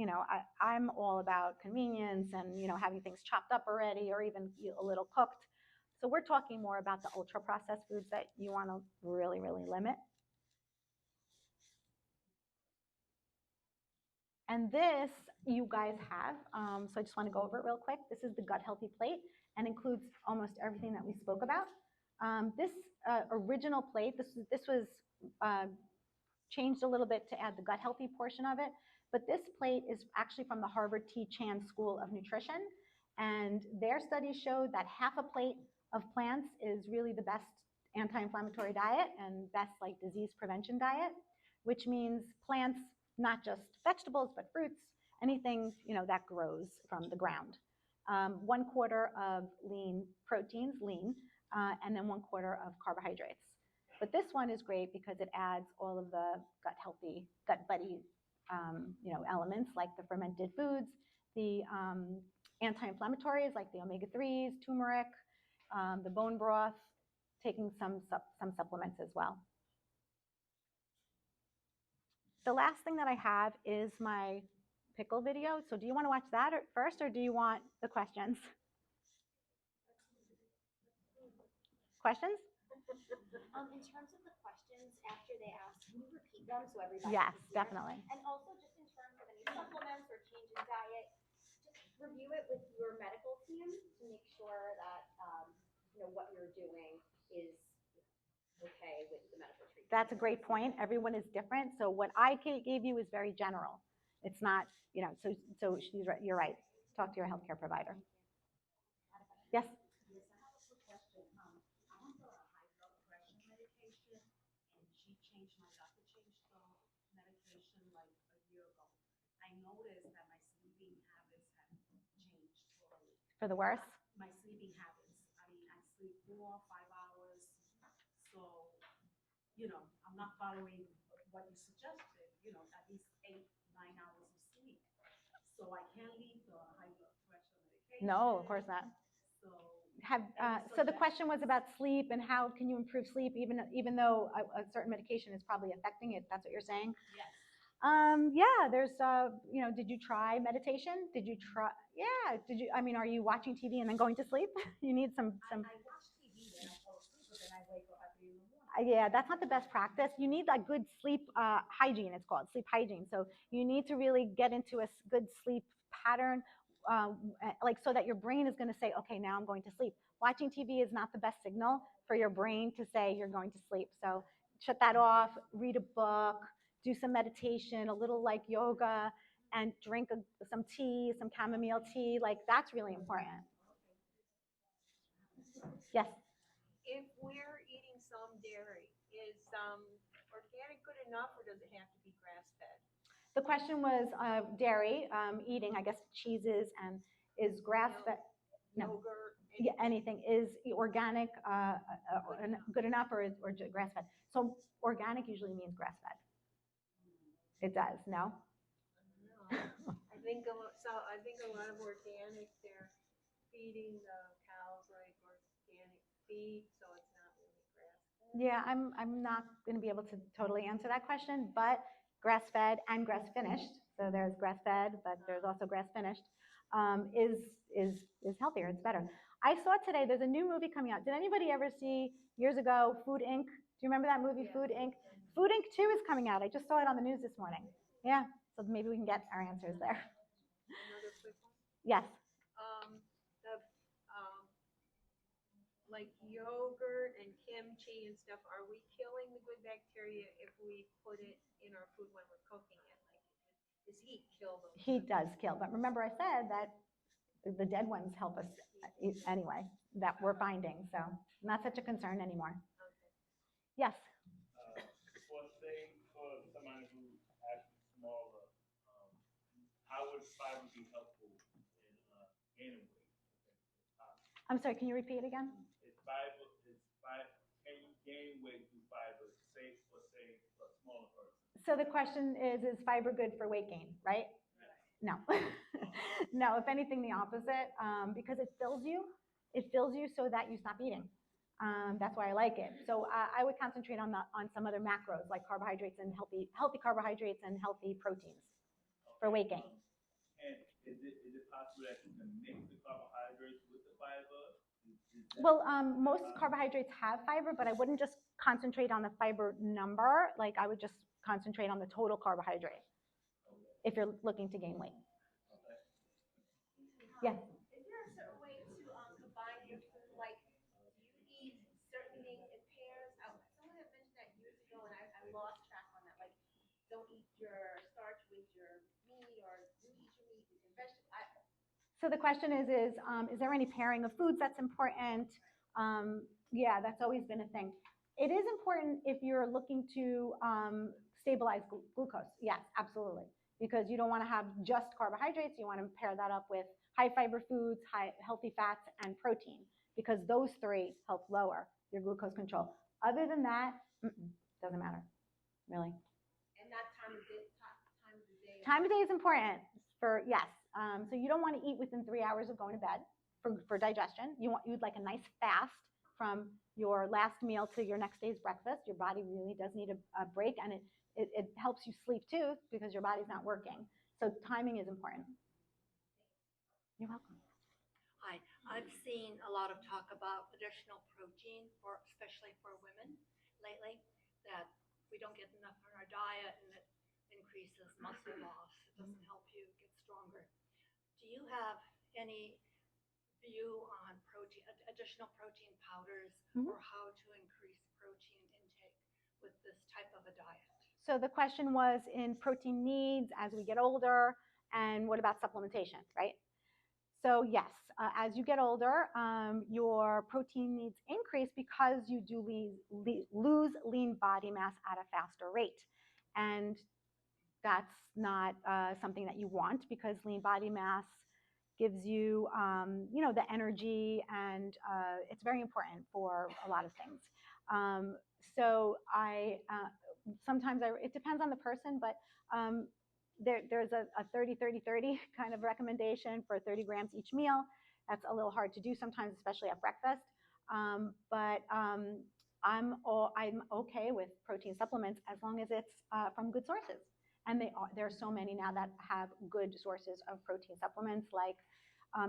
I'm all about convenience and having things chopped up already, or even a little cooked. So we're talking more about the ultra processed foods that you want to really, really limit. And this you guys have, so I just want to go over it real quick. This is the Gut Healthy Plate and includes almost everything that we spoke about. This original plate, this was changed a little bit to add the gut healthy portion of it, but this plate is actually from the Harvard T. Chan School of Nutrition, and their studies showed that half a plate of plants is really the best anti-inflammatory diet and best like disease prevention diet, which means plants, not just vegetables, but fruits, anything that grows from the ground. 1/4 of lean proteins, and then 1/4 of carbohydrates. But this one is great because it adds all of the gut buddy elements like the fermented foods, the anti-inflammatories like the omega-3s, turmeric, the bone broth, taking some supplements as well. The last thing that I have is my pickle video. So do you want to watch that first, or do you want the questions? Questions? In terms of the questions after they ask, can you repeat them so everybody Yes, can hear? definitely. And also just in terms of any supplements or change in diet, just review it with your medical team to make sure that what you're doing is okay with the medical treatment. That's a great point. Everyone is different. So what I gave you is very general. It's not, so she's right, you're right. Talk to your healthcare provider. Yes? Yes, I have a quick question. I'm on the high blood pressure medication, and she changed my doctor changed the medication like a year ago. I noticed that my sleeping habits have changed totally. For the worse? My sleeping habits. I mean, I sleep 4 or 5 hours, so I'm not following what you suggested. At least 8, 9 hours of sleep. So I can't leave the high blood pressure medication. No, of course not. So the question was about sleep and how can you improve sleep even though a certain medication is probably affecting it. That's what you're saying? Yes. Yeah, there's, did you try meditation? Did you try, yeah, are you watching TV and then going to sleep? You need some. I watch TV and I fall asleep, but then I wake up at 3 in the morning. Yeah, that's not the best practice. You need a good sleep hygiene, it's called, sleep hygiene. So you need to really get into a good sleep pattern, so that your brain is going to say, okay, now I'm going to sleep. Watching TV is not the best signal for your brain to say you're going to sleep. So shut that off, read a book, do some meditation, a little like yoga, and drink some tea, some chamomile tea. Like that's really important. Yes? If we're eating some dairy, is organic good enough, or does it have to be grass-fed? The question was dairy, eating, I guess, cheeses, and is grass-fed. Yogurt? Yeah, anything. Is organic good enough or grass-fed? So organic usually means grass-fed. It does, no? No. I think a lot of organic, they're feeding the cows like organic feed, so it's not really grass-fed. Yeah, I'm not going to be able to totally answer that question, but grass-fed and grass-finished. So there's grass-fed, but there's also grass-finished. Is healthier. It's better. I saw today there's a new movie coming out. Did anybody ever see years ago Food Inc.? Do you remember that movie, Food Inc.? Food Inc. 2 is coming out. I just saw it on the news this morning. Yeah, so maybe we can get our answers there. Another quick one. Yes. The like yogurt and kimchi and stuff, are we killing the good bacteria if we put it in our food when we're cooking it? Like, does heat kill those? Heat does kill, but remember I said that the dead ones help us anyway, that we're finding, so not such a concern anymore. Okay. Yes? For somebody who's actually smaller, how would fiber be helpful in gaining weight? I'm sorry, can you repeat it again? Can you gain weight through fiber, say, for a smaller person? So the question is fiber good for weight gain, right? No. No, if anything, the opposite, because it fills you. It fills you so that you stop eating. That's why I like it. So I would concentrate on some other macros like carbohydrates and healthy carbohydrates and healthy proteins for weight gain. And is it possible that you can mix the carbohydrates with the fiber? Well, most carbohydrates have fiber, but I wouldn't just concentrate on the fiber number. Like I would just concentrate on the total carbohydrate if you're looking to gain weight. Yeah. Is there a certain way to combine your food? Like, do you eat certain things in pairs? Someone had mentioned that years ago, and I lost track on that. Like, don't eat your starch with your meat, or you eat your meat with your vegetables. So the question is there any pairing of foods that's important? Yeah, that's always been a thing. It is important if you're looking to stabilize glucose. Yes, absolutely. Because you don't want to have just carbohydrates. You want to pair that up with high fiber foods, healthy fats, and protein, because those three help lower your glucose control. Other than that, doesn't matter, really. And that time of day. Time of day is important yes. So you don't want to eat within 3 hours of going to bed for digestion. You'd like a nice fast from your last meal to your next day's breakfast. Your body really does need a break, and it helps you sleep too because your body's not working. So timing is important. You're welcome. Hi, I've seen a lot of talk about additional protein especially for women lately, that we don't get enough in our diet and it increases muscle loss. It doesn't help you get stronger. Do you have any view on additional protein powders, or how to increase protein intake with this type of a diet? So the question was in protein needs as we get older, and what about supplementation, right? So yes, as you get older, your protein needs increase because you do lose lean body mass at a faster rate. And that's not something that you want, because lean body mass gives you, the energy, and it's very important for a lot of things. So sometimes it depends on the person, but there's a 30-30-30 kind of recommendation for 30 grams each meal. That's a little hard to do sometimes, especially at breakfast. But I'm okay with protein supplements as long as it's from good sources. And there are so many now that have good sources of protein supplements. Like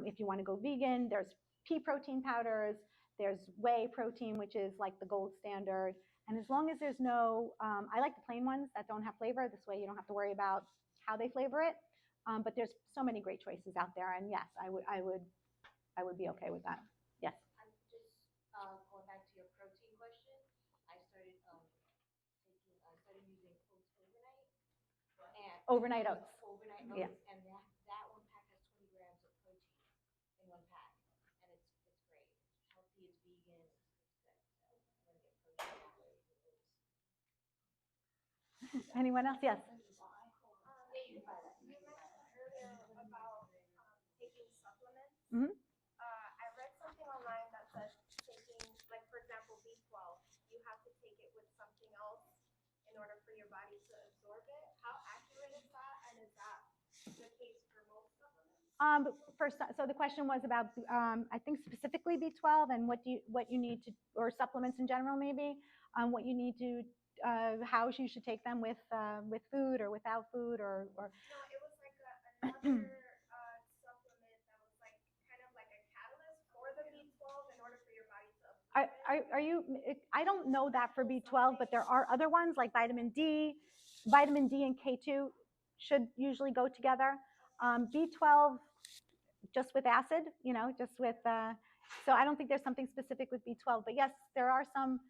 if you want to go vegan, there's pea protein powders, there's whey protein, which is like the gold standard. And as long as there's no, I like the plain ones that don't have flavor. This way you don't have to worry about how they flavor it. But there's so many great choices out there. And yes, I would be okay with that. Yes. I'm just going back to your protein question. I started using oats overnight. And Overnight oats. Overnight oats, Yeah. and that one pack has 20 grams of protein in one pack, and it's great. It's healthy, it's vegan, it's good. So I'm gonna get protein that way with oats. Anyone else? Yes. You mentioned earlier about taking supplements. Mm-hmm. I read something online that said taking, like for example, B12, you have to take it with something else in order for your body to absorb it. How accurate is that, and is that the case for most supplements? So the question was about, I think specifically B12 and what you need to, or supplements in general maybe, what you need to, how you should take them with food or without food or. No, it was like another supplement that was like kind of like a catalyst for the B12 in order for your body to absorb it. Are you? I don't know that for B12, but there are other ones like vitamin D. Vitamin D and K2 should usually go together. B12 just with acid, just with. So I don't think there's something specific with B12, but yes, there are some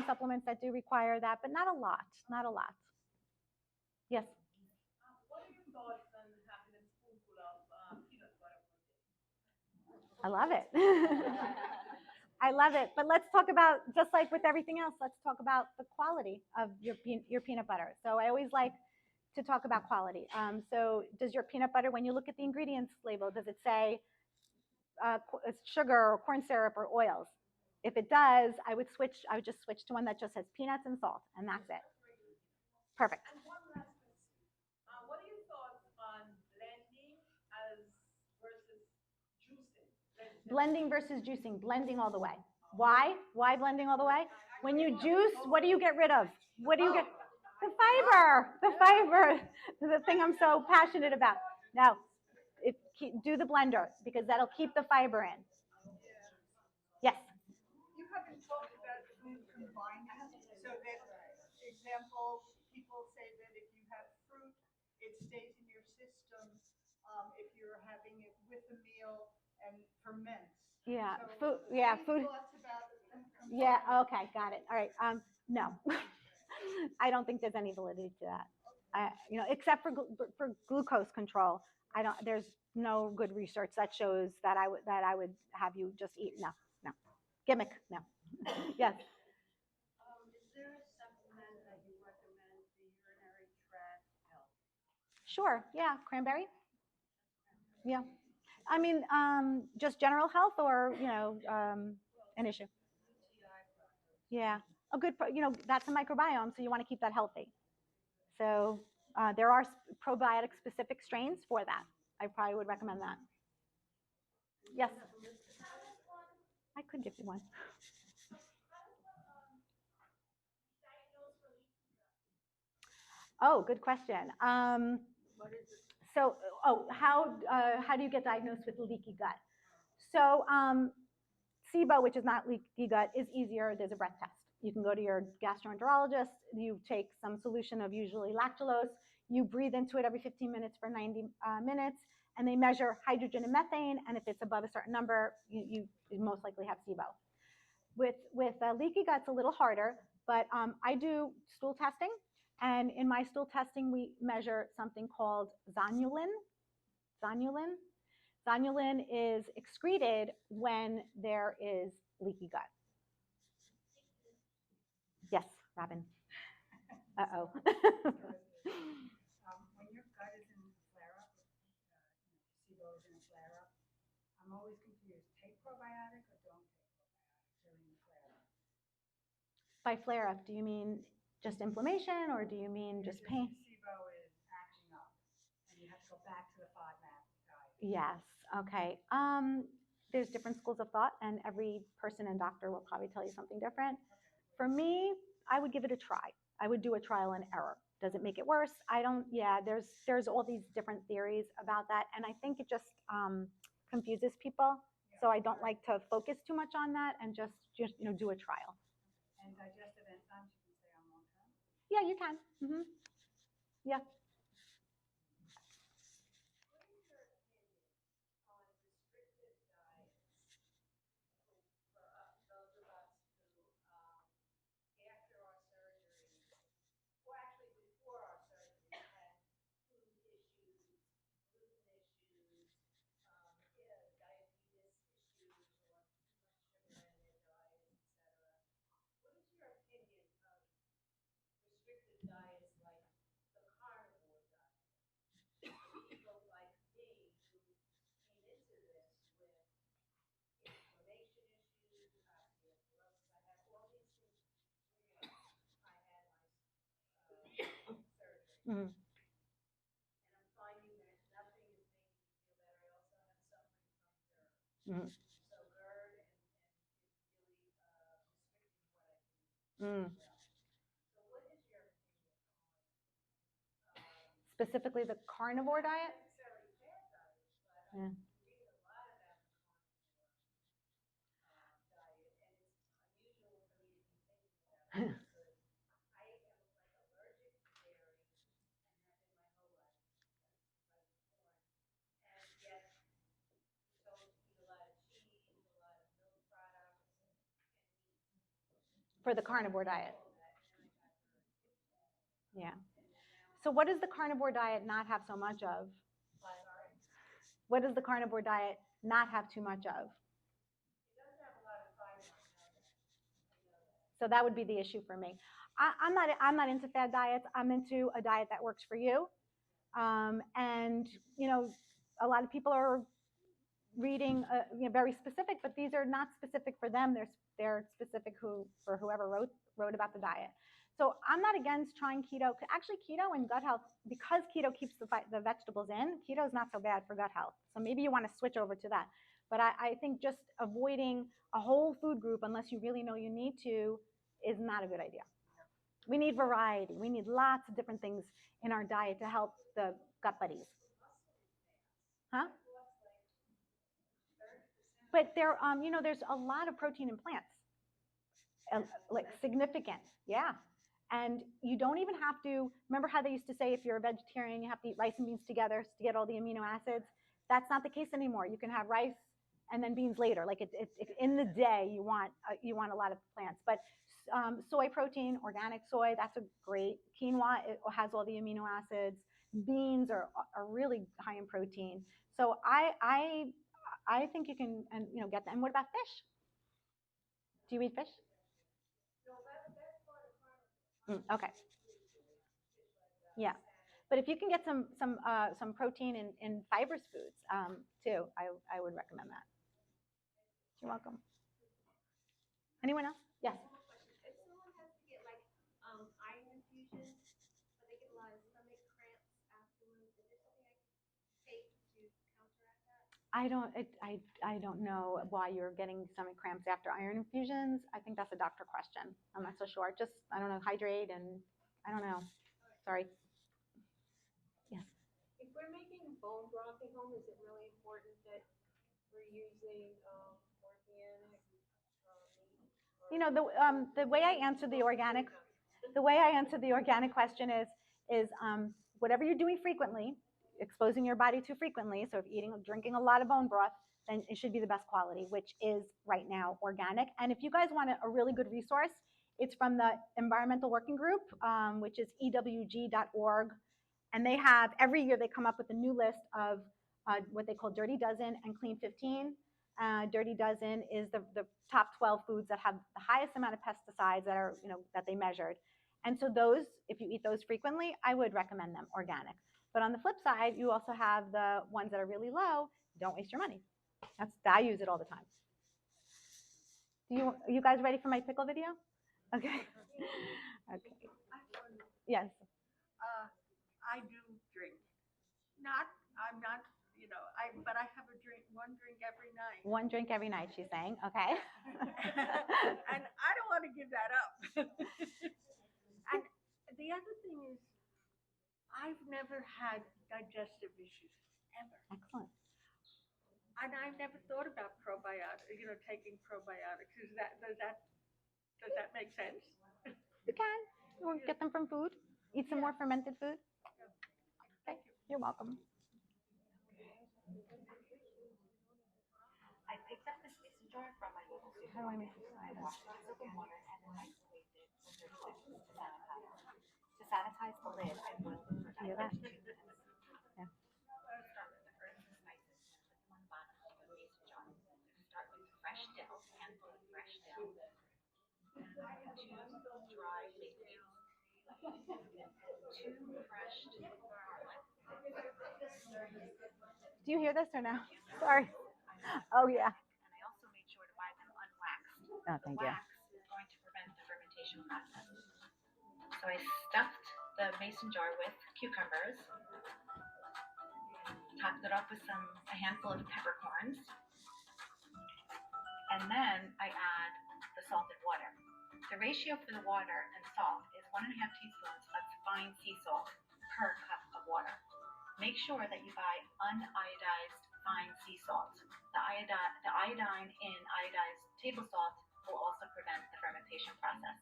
supplements that do require that, but not a lot. Not a lot. Yes. What are your thoughts on having a spoonful of peanut butter per day? I love it. I love it. But let's talk about, just like with everything else, let's talk about the quality of your peanut butter. So I always like to talk about quality. So does your peanut butter, when you look at the ingredients label, does it say sugar or corn syrup or oils? If it does, I would just switch to one that just has peanuts and salt, and that's it. Perfect. And one last question. What are your thoughts on blending versus juicing? Blending versus juicing. Blending all the way. Why? Why blending all the way? When you juice, what do you get rid of? What do you get? The fiber. The fiber. The thing I'm so passionate about. Now, do the blender, because that'll keep the fiber in. Yes. You haven't talked about food combining, so that, for example, people say that if you have fruit, it stays in your system if you're having it with a meal and ferments. Yeah. So Food. Yeah. Food. Thoughts about food combining? Yeah. Okay. Got it. All right. No, I don't think there's any validity to that. Except for glucose control. There's no good research that shows that I would have you just eat. No. Gimmick. No. Yes. Is there a supplement that you recommend for urinary tract health? Sure. Yeah. Cranberry. Yeah. I mean, just general health, or an issue. Yeah. A good, that's a microbiome, so you want to keep that healthy. So there are probiotic specific strains for that. I probably would recommend that. Yes. I could give you one. Oh, good question. How do you get diagnosed with leaky gut? So SIBO, which is not leaky gut, is easier. There's a breath test. You can go to your gastroenterologist. You take some solution of usually lactulose. You breathe into it every 15 minutes for 90 minutes, and they measure hydrogen and methane. And if it's above a certain number, you most likely have SIBO. With leaky gut, it's a little harder, but I do stool testing, And in my stool testing, we measure something called zonulin. Zonulin. Zonulin is excreted when there is leaky gut. Yes, Robin. Uh-oh. When your gut is in flare-up, SIBO is in a flare-up, I'm always confused. Take probiotic or don't take probiotic during the flare-up? By flare-up, do you mean just inflammation or do you mean just pain? SIBO is acting up and you have to go back to the FODMAP diet. Yes, okay. There's different schools of thought and every person and doctor will probably tell you something different. For me, I would give it a try. I would do a trial and error. Does it make it worse? There's all these different theories about that, and I think it just confuses people. So I don't like to focus too much on that and just do a trial. And digestive enzymes you can stay on long term? Yeah, you can. Mm-hmm. Yeah. Diets like the carnivore diet. People like me who came into this with inflammation issues, osteoporosis, I had all these things before I had my surgery. Mm-hmm. And I'm finding that nothing is making me feel better. I also have suffering from GERD. Mm-hmm. So GERD and is really restricting what I can eat. Mm. So what is your opinion on Specifically the carnivore diet? not necessarily fat diets, but Yeah. I'm reading a lot about the carnivore diet, and it's unusual for me to be thinking about it because I am like allergic to dairy and have been my whole life since I was born. And yet we're told to eat a lot of cheese, a lot of milk products, and meat. For the carnivore diet. All that, and then I got GERD. Yeah. So what does the carnivore diet not have so much of? What does the carnivore diet not have too much of? It doesn't have a lot of fiber, I know that. So that would be the issue for me. I'm not into fad diets. I'm into a diet that works for you. And a lot of people are reading very specific, but these are not specific for them. They're specific for whoever wrote about the diet. So I'm not against trying keto. Actually, keto and gut health, because keto keeps the vegetables in, keto is not so bad for gut health. So maybe you want to switch over to that. But I think just avoiding a whole food group unless you really know you need to is not a good idea. We need variety. We need lots of different things in our diet to help the gut buddies. Huh? But there's a lot of protein in plants, like significant, yeah. And you don't even have to, remember how they used to say if you're a vegetarian, you have to eat rice and beans together to get all the amino acids? That's not the case anymore. You can have rice and then beans later. Like in the day, you want a lot of plants. But soy protein, organic soy, that's a great. Quinoa, it has all the amino acids. Beans are really high in protein. So I think you can get that. And what about fish? Do you eat fish? No, that's part of carnivore. Okay. Yeah, but if you can get some protein in fibrous foods too, I would recommend that. You're welcome. Anyone else? Yes. If someone has to get like iron infusions, but they get a lot of stomach cramps afterwards, is there something I can take to counteract that? I don't know why you're getting stomach cramps after iron infusions. I think that's a doctor question. I'm not so sure. Just, I don't know, hydrate and I don't know. Sorry. Yes. If we're making bone broth at home, is it really important that we're using organic meat? The way I answer the organic question is whatever you're doing frequently, exposing your body to frequently. So if drinking a lot of bone broth, then it should be the best quality, which is right now organic. And if you guys want a really good resource, It's from the Environmental Working Group, which is ewg.org. And they have, every year they come up with a new list of what they call Dirty Dozen and Clean 15. Dirty Dozen is the top 12 foods that have the highest amount of pesticides that are, that they measured. And so those, if you eat those frequently, I would recommend them organic. But on the flip side, you also have the ones that are really low. Don't waste your money. I use it all the time. Are you guys ready for my pickle video? Okay. Okay. Yes. I do drink. I'm not, but I have one drink every night. One drink every night, she's saying. Okay. And I don't want to give that up. And the other thing is, I've never had digestive issues, ever. Excellent. And I've never thought about probiotics, taking probiotics. Does that make sense? You can. You get them from food. Eat some more fermented food. Okay. You're welcome. I picked up this mason jar from my local supermarket. How do I make this? I washed it with soap and water and then microwaved it for 30 seconds to sanitize. To sanitize the lid, I boiled it for about 2 minutes. Yeah. Start with the herbs and spices and put them on the bottom of the mason jar. Start with fresh dill, handful of fresh dill. 2 dry bay leaves. 2 crushed garlic. Do you hear this or no? Sorry. Oh, yeah. And I also made sure to buy them unwaxed. Oh, thank you. Wax is going to prevent the fermentation process. So I stuffed the mason jar with cucumbers, topped it off with a handful of peppercorns, and then I add the salted water. The ratio for the water and salt is 1.5 teaspoons of fine sea salt per cup of water. Make sure that you buy uniodized fine sea salt. The iodine in iodized table salt will also prevent the fermentation process.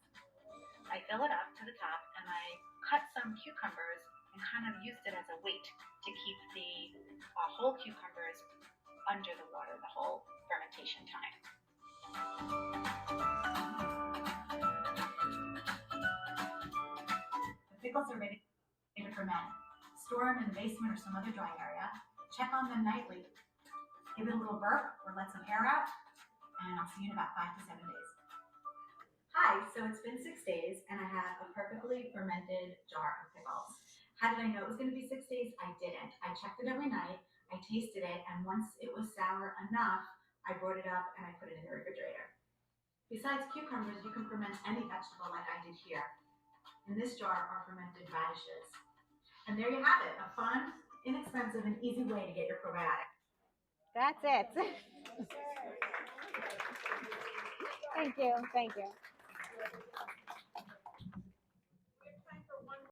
I fill it up to the top and I cut some cucumbers and kind of used it as a weight to keep the whole cucumbers under the water the whole fermentation time. The pickles are ready to ferment. Store them in the basement or some other dry area. Check on them nightly. Give it a little burp or let some air out, and I'll see you in about 5 to 7 days. Hi, so it's been 6 days, and I have a perfectly fermented jar of pickles. How did I know it was going to be 6 days? I didn't. I checked it every night, I tasted it, and once it was sour enough, I brought it up and I put it in the refrigerator. Besides cucumbers, you can ferment any vegetable like I did here. In this jar are fermented radishes. And there you have it, a fun, inexpensive, and easy way to get your probiotic. That's it. Thank you. Thank you.